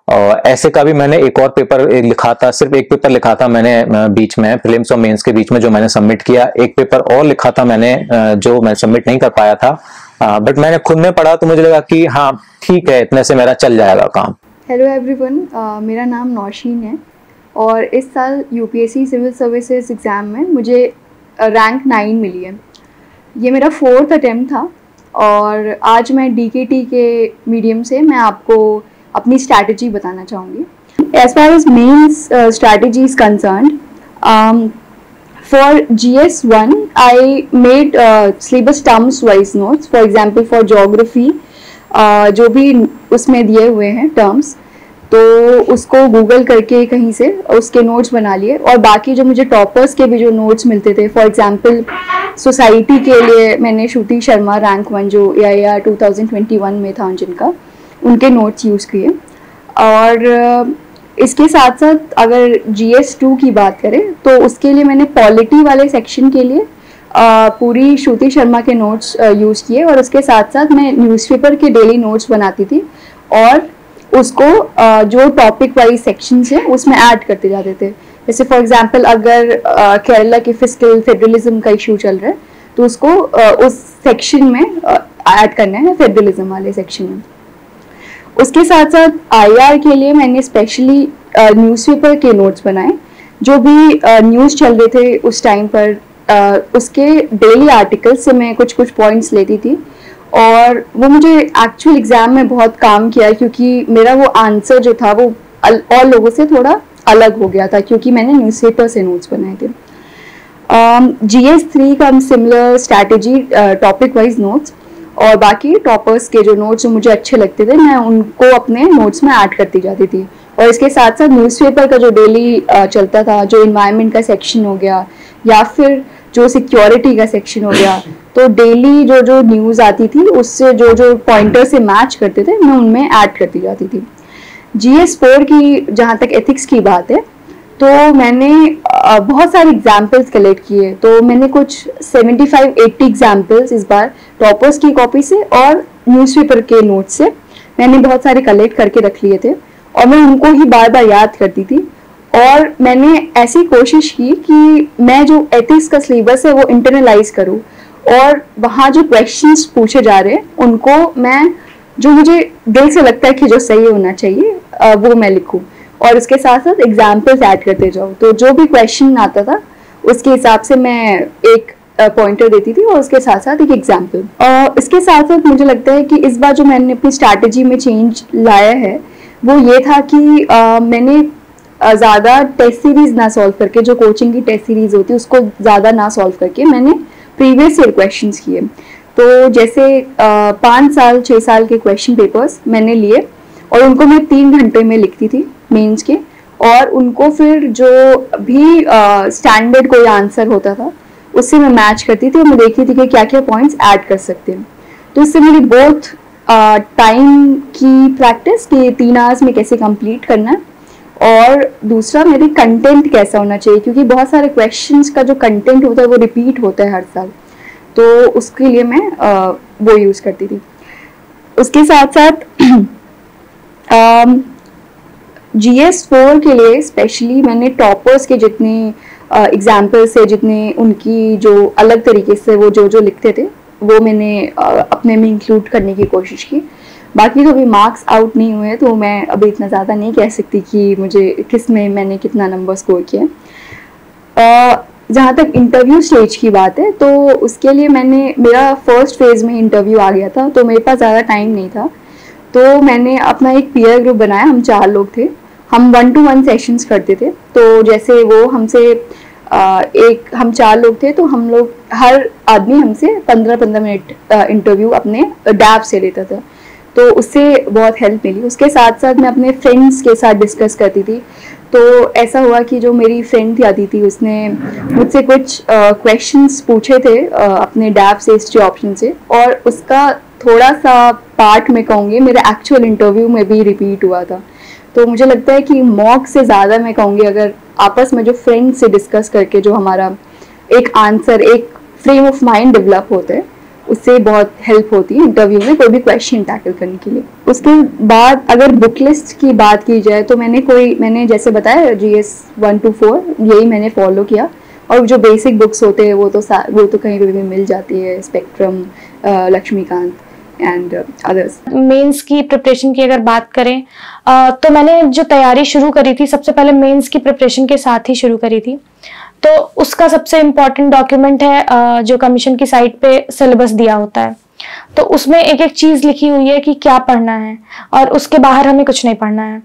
और ऐसे का भी मैंने एक और पेपर लिखा था, सिर्फ एक पेपर लिखा था मैंने बीच में, प्रीलिम्स और मेंस के बीच में, जो मैंने सबमिट किया। एक पेपर और लिखा था मैंने जो मैं सबमिट नहीं कर पाया था, बट मैंने खुद में पढ़ा तो मुझे लगा कि हाँ ठीक है, इतने से मेरा चल जाएगा काम। हेलो एवरीवन, मेरा नाम नौशीन है और इस साल UPSC सिविल सर्विसेज एग्ज़ाम में मुझे रैंक 9 मिली है। ये मेरा 4th अटेम्प्ट था और आज मैं DKT के मीडियम से मैं आपको अपनी स्ट्रैटेजी बताना चाहूँगी। As far as mains strategy is concerned, for GS1 I made syllabus terms wise notes. For example, for geography जो भी उसमें दिए हुए हैं टर्म्स, तो उसको गूगल करके कहीं से उसके नोट्स बना लिए। और बाकी जो मुझे टॉपर्स के भी जो नोट्स मिलते थे, फॉर एग्जांपल सोसाइटी के लिए मैंने श्रुति शर्मा रैंक 1 जो AIR 2021 में था जिनका, उनके नोट्स यूज़ किए। और इसके साथ साथ अगर GS2 की बात करें, तो उसके लिए मैंने पॉलिटी वाले सेक्शन के लिए पूरी श्रुति शर्मा के नोट्स यूज़ किए, और उसके साथ साथ मैं न्यूज़पेपर के डेली नोट्स बनाती थी और उसको जो टॉपिक वाइज सेक्शंस है उसमें ऐड करते जाते थे। जैसे फॉर एग्जांपल अगर केरला के फिस्कल फेडरलिज्म का इशू चल रहा है, तो उसको उस सेक्शन में ऐड करना है, फेडरलिज्म वाले सेक्शन में। उसके साथ साथ IR के लिए मैंने स्पेशली न्यूज़पेपर के नोट्स बनाए, जो भी न्यूज़ चल रहे थे उस टाइम पर, उसके डेली आर्टिकल्स से मैं कुछ पॉइंट्स लेती थी, और वो मुझे एक्चुअल एग्ज़ाम में बहुत काम किया, क्योंकि मेरा वो आंसर जो था वो और लोगों से थोड़ा अलग हो गया था, क्योंकि मैंने न्यूज़पेपर से नोट्स बनाए थे। GS3 का similar strategy, topic wise notes, और बाकी टॉपर्स के जो नोट्स जो मुझे अच्छे लगते थे मैं उनको अपने नोट्स में ऐड करती जाती थी। और इसके साथ साथ न्यूज़पेपर का जो डेली चलता था, जो इन्वायरमेंट का सेक्शन हो गया या फिर जो सिक्योरिटी का सेक्शन हो गया, तो डेली जो जो न्यूज़ आती थी उससे जो जो पॉइंटर से मैच करते थे मैं उनमें ऐड करती जाती थी। GS4 की जहाँ तक एथिक्स की बात है, तो मैंने बहुत सारे एग्जाम्पल्स कलेक्ट किए। तो मैंने कुछ 75-80 एग्जाम्पल्स इस बार टॉपर्स की कॉपी से और न्यूज़पेपर के नोट से मैंने बहुत सारे कलेक्ट करके रख लिए थे और मैं उनको ही बार बार याद करती थी। और मैंने ऐसी कोशिश की कि मैं जो एथिक्स का सिलेबस है वो इंटरनलाइज करूँ और वहाँ जो क्वेश्चंस पूछे जा रहे हैं उनको मैं, जो मुझे दिल से लगता है कि जो सही होना चाहिए वो मैं लिखूँ और इसके साथ साथ एग्जाम्पल्स ऐड करते जाऊँ। तो जो भी क्वेश्चन आता था उसके हिसाब से मैं एक पॉइंटर देती थी और उसके साथ साथ एक एग्जाम्पल। इसके साथ साथ मुझे लगता है कि इस बार जो मैंने अपनी स्ट्रैटेजी में चेंज लाया है वो ये था कि मैंने ज़्यादा टेस्ट सीरीज ना सॉल्व करके, जो कोचिंग की टेस्ट सीरीज होती है उसको ज़्यादा ना सॉल्व करके मैंने प्रीवियस ईयर क्वेश्चंस किए। तो जैसे 5 साल 6 साल के क्वेश्चन पेपर्स मैंने लिए और उनको मैं 3 घंटे में लिखती थी मेंस के, और उनको फिर जो भी स्टैंडर्ड कोई आंसर होता था उससे मैं मैच करती थी और मैं देखती थी कि क्या क्या पॉइंट्स ऐड कर सकते हैं। तो इससे मेरी बोथ टाइम की प्रैक्टिस कि 3 आवर्स में कैसे कंप्लीट करना है, और दूसरा मेरी कंटेंट कैसा होना चाहिए, क्योंकि बहुत सारे क्वेश्चंस का जो कंटेंट होता है वो रिपीट होता है हर साल, तो उसके लिए मैं वो यूज़ करती थी। उसके साथ साथ GS4 के लिए स्पेशली मैंने टॉपर्स के जितने एग्जाम्पल्स है, जितने उनकी जो अलग तरीके से वो जो जो लिखते थे वो मैंने अपने में इंक्लूड करने की कोशिश की। बाकी तो अभी मार्क्स आउट नहीं हुए तो मैं अभी इतना ज़्यादा नहीं कह सकती कि मुझे किस में मैंने कितना नंबर स्कोर किया। जहाँ तक इंटरव्यू स्टेज की बात है तो उसके लिए मेरा फर्स्ट फेज़ में इंटरव्यू आ गया था, तो मेरे पास ज़्यादा टाइम नहीं था। तो मैंने अपना एक पीयर ग्रुप बनाया, हम 4 लोग थे, हम 1-to-1 सेशंस करते थे। तो जैसे वो हमसे हम 4 लोग थे, तो हम लोग हर आदमी हमसे 15-15 मिनट इंटरव्यू अपने डैब से लेता था, तो उससे बहुत हेल्प मिली। उसके साथ साथ मैं अपने फ्रेंड्स के साथ डिस्कस करती थी। तो ऐसा हुआ कि जो मेरी फ्रेंड थी अदिति, उसने मुझसे कुछ क्वेश्चंस पूछे थे अपने डैब से हिस्ट्री ऑप्शन से, और उसका थोड़ा सा पार्ट मैं कहूँगी मेरे एक्चुअल इंटरव्यू में भी रिपीट हुआ था। तो मुझे लगता है कि मॉक से ज़्यादा मैं कहूँगी अगर आपस में जो फ्रेंड से डिस्कस करके जो हमारा एक आंसर, एक फ्रेम ऑफ माइंड डेवलप होता है, उससे बहुत हेल्प होती है इंटरव्यू में कोई भी क्वेश्चन टैकल करने के लिए। उसके बाद अगर बुक लिस्ट की बात की जाए तो मैंने जैसे बताया GS 1 to 4 यही मैंने फॉलो किया, और जो बेसिक बुक्स होते हैं वो तो कहीं भी मिल जाती है, spectrum, Laxmikanth and others. Mains की प्रिपरेशन की अगर बात करें तो मैंने जो तैयारी शुरू करी थी सबसे पहले मेंस की प्रिपरेशन के साथ ही शुरू करी थी। तो उसका सबसे इम्पॉर्टेंट डॉक्यूमेंट है जो कमीशन की साइट पे सिलेबस दिया होता है, तो उसमें एक एक चीज लिखी हुई है कि क्या पढ़ना है और उसके बाहर हमें कुछ नहीं पढ़ना है।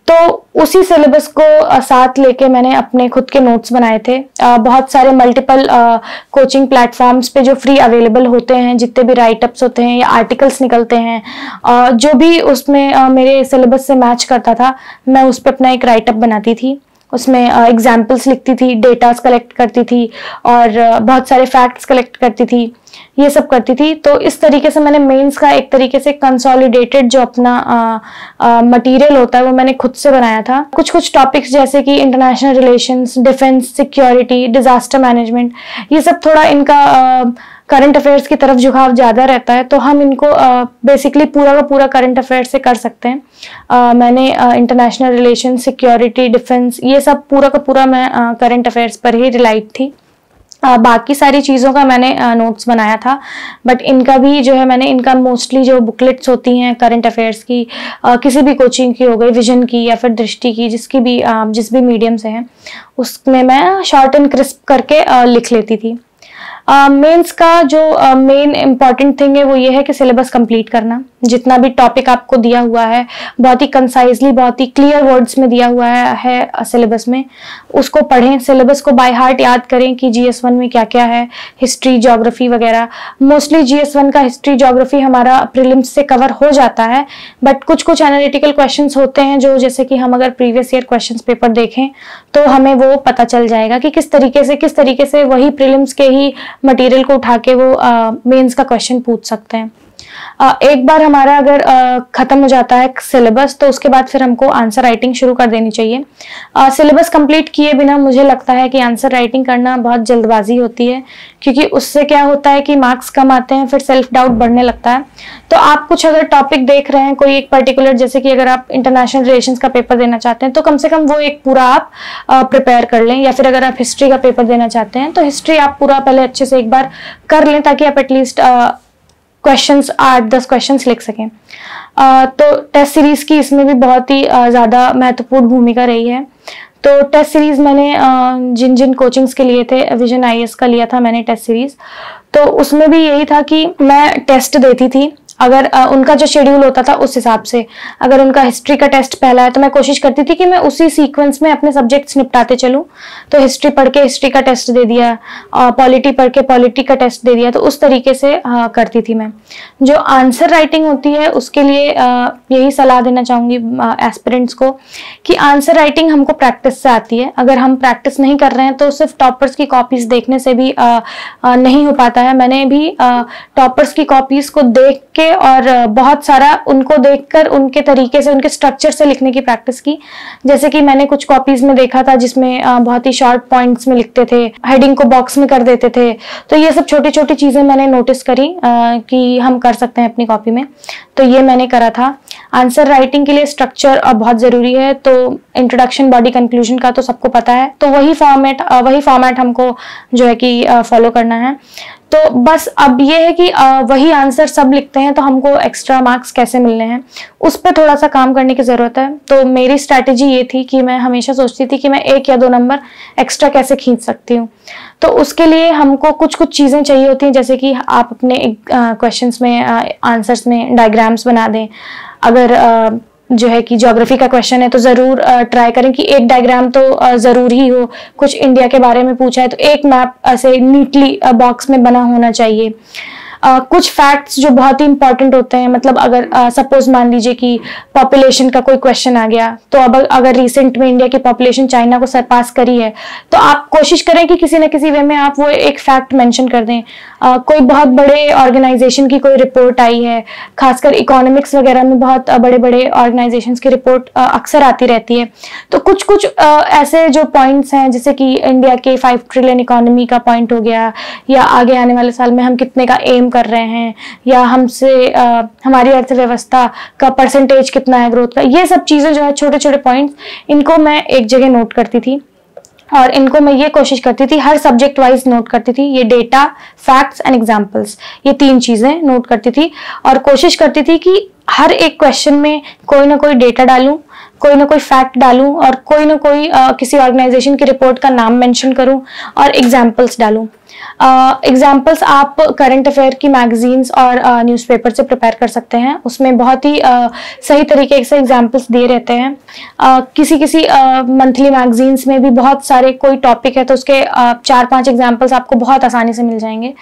तो उसी सिलेबस को साथ लेके मैंने अपने खुद के नोट्स बनाए थे। बहुत सारे मल्टीपल कोचिंग प्लेटफॉर्म्स पे जो फ्री अवेलेबल होते हैं, जितने भी राइटअप्स होते हैं या आर्टिकल्स निकलते हैं, जो भी उसमें मेरे सिलेबस से मैच करता था मैं उस पर अपना एक राइटअप बनाती थी। उसमें एग्जाम्पल्स लिखती थी, डेटास कलेक्ट करती थी और बहुत सारे फैक्ट्स कलेक्ट करती थी, ये सब करती थी। तो इस तरीके से मैंने मेंस का एक तरीके से कंसोलिडेटेड जो अपना मटेरियल होता है वो मैंने खुद से बनाया था। कुछ टॉपिक्स जैसे कि international relations, defence, security, disaster management, ये सब थोड़ा इनका करंट अफेयर्स की तरफ झुकाव ज़्यादा रहता है, तो हम इनको बेसिकली पूरा का पूरा करंट अफेयर्स से कर सकते हैं। मैंने इंटरनेशनल रिलेशन, सिक्योरिटी, डिफेंस, ये सब पूरा का पूरा मैं करंट अफेयर्स पर ही रिलाइट थी। बाकी सारी चीज़ों का मैंने नोट्स बनाया था, बट इनका भी जो है मैंने इनका मोस्टली जो बुकलेट्स होती हैं करंट अफेयर्स की, किसी भी कोचिंग की हो गई, विजन की या फिर दृष्टि की, जिस भी मीडियम से हैं, उसमें मैं शॉर्ट एंड क्रिस्प करके लिख लेती थी। मेंस का जो मेन इम्पॉर्टेंट थिंग है वो ये है कि सिलेबस कंप्लीट करना। जितना भी टॉपिक आपको दिया हुआ है बहुत ही कंसाइजली, बहुत ही क्लियर वर्ड्स में दिया हुआ है सिलेबस में, उसको पढ़ें। सिलेबस को बाय हार्ट याद करें कि GS1 में क्या क्या है, हिस्ट्री, ज्योग्राफी वगैरह। मोस्टली GS1 का हिस्ट्री, ज्योग्राफी हमारा प्रीलिम्स से कवर हो जाता है, बट कुछ कुछ एनालिटिकल क्वेश्चंस होते हैं जो, जैसे कि हम अगर प्रीवियस ईयर क्वेश्चंस पेपर देखें तो हमें वो पता चल जाएगा कि किस तरीके से वही प्रीलिम्स के ही मटेरियल को उठा के वो मेंस का क्वेश्चन पूछ सकते हैं। एक बार हमारा अगर खत्म हो जाता है सिलेबस तो उसके बाद फिर हमको आंसर राइटिंग शुरू कर देनी चाहिए। सिलेबस कंप्लीट किए बिना मुझे लगता है कि आंसर राइटिंग करना बहुत जल्दबाजी होती है, क्योंकि उससे क्या होता है कि मार्क्स कम आते हैं, फिर सेल्फ डाउट बढ़ने लगता है। तो आप कुछ अगर टॉपिक देख रहे हैं कोई एक पर्टिकुलर, जैसे कि अगर आप इंटरनेशनल रिलेशंस का पेपर देना चाहते हैं तो कम से कम वो एक पूरा आप प्रिपेयर कर लें, या फिर अगर आप हिस्ट्री का पेपर देना चाहते हैं तो हिस्ट्री आप पूरा पहले अच्छे से एक बार कर लें, ताकि आप एटलीस्ट क्वेश्चंस 8-10 क्वेश्चंस लिख सकें। तो टेस्ट सीरीज की इसमें भी बहुत ही ज़्यादा महत्वपूर्ण भूमिका रही है। तो टेस्ट सीरीज मैंने जिन जिन कोचिंग्स के लिए थे, विजन IAS का लिया था मैंने टेस्ट सीरीज, तो उसमें भी यही था कि मैं टेस्ट देती थी अगर उनका जो शेड्यूल होता था उस हिसाब से। अगर उनका हिस्ट्री का टेस्ट पहला है तो मैं कोशिश करती थी कि मैं उसी सीक्वेंस में अपने सब्जेक्ट्स निपटाते चलूं। तो हिस्ट्री पढ़ के हिस्ट्री का टेस्ट दे दिया, पॉलिटी पढ़ के पॉलिटी का टेस्ट दे दिया, तो उस तरीके से करती थी मैं। जो आंसर राइटिंग होती है उसके लिए यही सलाह देना चाहूँगी एस्पिरेंट्स को कि आंसर राइटिंग हमको प्रैक्टिस से आती है। अगर हम प्रैक्टिस नहीं कर रहे हैं तो सिर्फ टॉपर्स की कॉपीज देखने से भी नहीं हो पाता है। मैंने भी टॉपर्स की कॉपीज को देख के और बहुत सारा उनको देखकर उनके तरीके से, उनके स्ट्रक्चर से लिखने की प्रैक्टिस की। जैसे कि मैंने कुछ कॉपीज में देखा था जिसमें बहुत ही शॉर्ट पॉइंट्स में लिखते थे, हेडिंग को बॉक्स में कर देते थे। तो ये सब छोटी छोटी चीजें मैंने नोटिस करी कि हम कर सकते हैं अपनी कॉपी में, तो ये मैंने करा था। आंसर राइटिंग के लिए स्ट्रक्चर बहुत जरूरी है। तो इंट्रोडक्शन, बॉडी, कंक्लूजन का तो सबको पता है, तो वही फॉर्मेट हमको जो है कि फॉलो करना है। तो बस अब ये है कि वही आंसर सब लिखते हैं तो हमको एक्स्ट्रा मार्क्स कैसे मिलने हैं, उस पर थोड़ा सा काम करने की ज़रूरत है। तो मेरी स्ट्रैटेजी ये थी कि मैं हमेशा सोचती थी कि मैं 1 या 2 नंबर एक्स्ट्रा कैसे खींच सकती हूँ। तो उसके लिए हमको कुछ कुछ चीज़ें चाहिए होती हैं, जैसे कि आप अपने क्वेश्चंस में, आंसर्स में डायग्राम्स बना दें। अगर जो है कि ज्योग्राफी का क्वेश्चन है तो ज़रूर ट्राई करें कि एक डायग्राम तो ज़रूर ही हो। कुछ इंडिया के बारे में पूछा है तो एक मैप ऐसे नीटली बॉक्स में बना होना चाहिए। कुछ फैक्ट्स जो बहुत ही इंपॉर्टेंट होते हैं, मतलब अगर सपोज मान लीजिए कि पॉपुलेशन का कोई क्वेश्चन आ गया, तो अब अगर रिसेंट में इंडिया की पॉपुलेशन चाइना को सरपास करी है तो आप कोशिश करें कि किसी न किसी वे में आप वो एक फैक्ट मेंशन कर दें। कोई बहुत बड़े ऑर्गेनाइजेशन की कोई रिपोर्ट आई है, खासकर इकोनॉमिक्स वगैरह में बहुत बड़े बड़े ऑर्गेनाइजेशंस की रिपोर्ट अक्सर आती रहती है। तो कुछ कुछ ऐसे जो पॉइंट्स हैं, जैसे कि इंडिया के 5 ट्रिलियन इकोनॉमी का पॉइंट हो गया, या आगे आने वाले साल में हम कितने का एम कर रहे हैं, या हमसे हमारी अर्थव्यवस्था का परसेंटेज कितना है ग्रोथ का, ये सब चीजें जो है छोटे छोटे पॉइंट्स, इनको मैं एक जगह नोट करती थी। और इनको मैं ये कोशिश करती थी हर सब्जेक्ट वाइज नोट करती थी। ये डेटा, फैक्ट्स एंड एग्जांपल्स, ये 3 चीजें नोट करती थी और कोशिश करती थी कि हर एक क्वेश्चन में कोई ना कोई डेटा डालूं, कोई ना कोई फैक्ट डालूं, और कोई ना कोई किसी ऑर्गेनाइजेशन की रिपोर्ट का नाम मेंशन करूं, और एग्जांपल्स डालूं। एग्जाम्पल्स आप करंट अफेयर की मैगजीन्स और न्यूज़पेपर से प्रिपेयर कर सकते हैं। उसमें बहुत ही सही तरीके से एग्जाम्पल्स दिए रहते हैं। किसी मंथली मैगजीन्स में भी बहुत सारे, कोई टॉपिक है तो उसके 4-5 एग्जाम्पल्स आपको बहुत आसानी से मिल जाएंगे।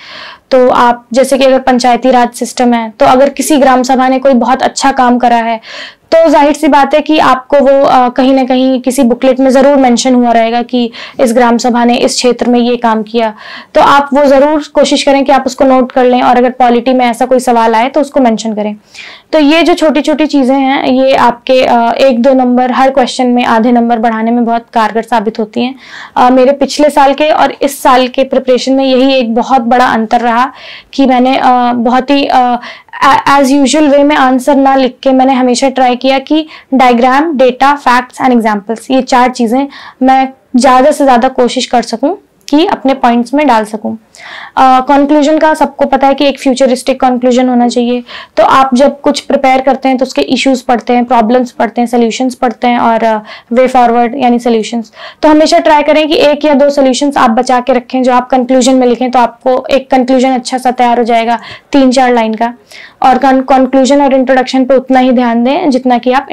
तो आप जैसे कि अगर पंचायती राज सिस्टम है, तो अगर किसी ग्राम सभा ने कोई बहुत अच्छा काम करा है तो जाहिर सी बात है कि आपको वो कहीं ना कहीं किसी बुकलेट में ज़रूर मेंशन हुआ रहेगा कि इस ग्राम सभा ने इस क्षेत्र में ये काम किया। तो आप वो ज़रूर कोशिश करें कि आप उसको नोट कर लें, और अगर पॉलिटी में ऐसा कोई सवाल आए तो उसको मेंशन करें। तो ये जो छोटी छोटी चीज़ें हैं, ये आपके 1-2 नंबर हर क्वेश्चन में, आधे नंबर बढ़ाने में बहुत कारगर साबित होती हैं। मेरे पिछले साल के और इस साल के प्रिपरेशन में यही एक बहुत बड़ा अंतर रहा कि मैंने बहुत ही एज यूजुअल वे में आंसर ना लिख के मैंने हमेशा ट्राई किया कि diagram, data, facts and examples, ये 4 चीजें मैं ज्यादा से ज्यादा कोशिश कर सकूं कि अपने पॉइंट्स में डाल सकूं। कंक्लूजन का सबको पता है कि एक फ्यूचरिस्टिक कंक्लूजन होना चाहिए। तो आप जब कुछ प्रिपेयर करते हैं तो उसके इश्यूज पढ़ते हैं, प्रॉब्लम्स पढ़ते हैं, सोल्यूशंस पढ़ते हैं और वे फॉरवर्ड यानी सोल्यूशंस। तो हमेशा ट्राई करें कि 1 या 2 सोल्यूशंस आप बचा के रखें जो आप कंक्लूजन में लिखें, तो आपको एक कंक्लूजन अच्छा सा तैयार हो जाएगा 3-4 लाइन का। और कंक्लूजन और इंट्रोडक्शन पे उतना ही ध्यान दें जितना कि आप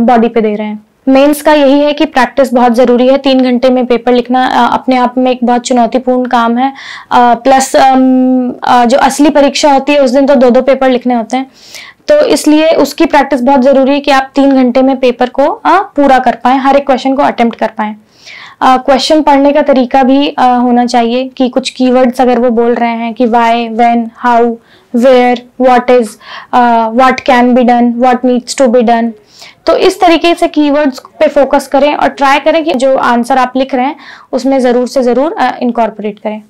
बॉडी पे दे रहे हैं। मेंस का यही है कि प्रैक्टिस बहुत ज़रूरी है। 3 घंटे में पेपर लिखना अपने आप में एक बहुत चुनौतीपूर्ण काम है। प्लस जो असली परीक्षा होती है उस दिन तो 2-2 पेपर लिखने होते हैं, तो इसलिए उसकी प्रैक्टिस बहुत ज़रूरी है कि आप 3 घंटे में पेपर को पूरा कर पाएँ, हर एक क्वेश्चन को अटेम्प्ट कर पाएँ। क्वेश्चन पढ़ने का तरीका भी होना चाहिए कि कुछ कीवर्ड्स अगर वो बोल रहे हैं कि why, when, how, where, what is, what can be done, what needs to be done, तो इस तरीके से कीवर्ड्स पे फोकस करें और ट्राई करें कि जो आंसर आप लिख रहे हैं उसमें ज़रूर से ज़रूर इनकॉर्पोरेट करें।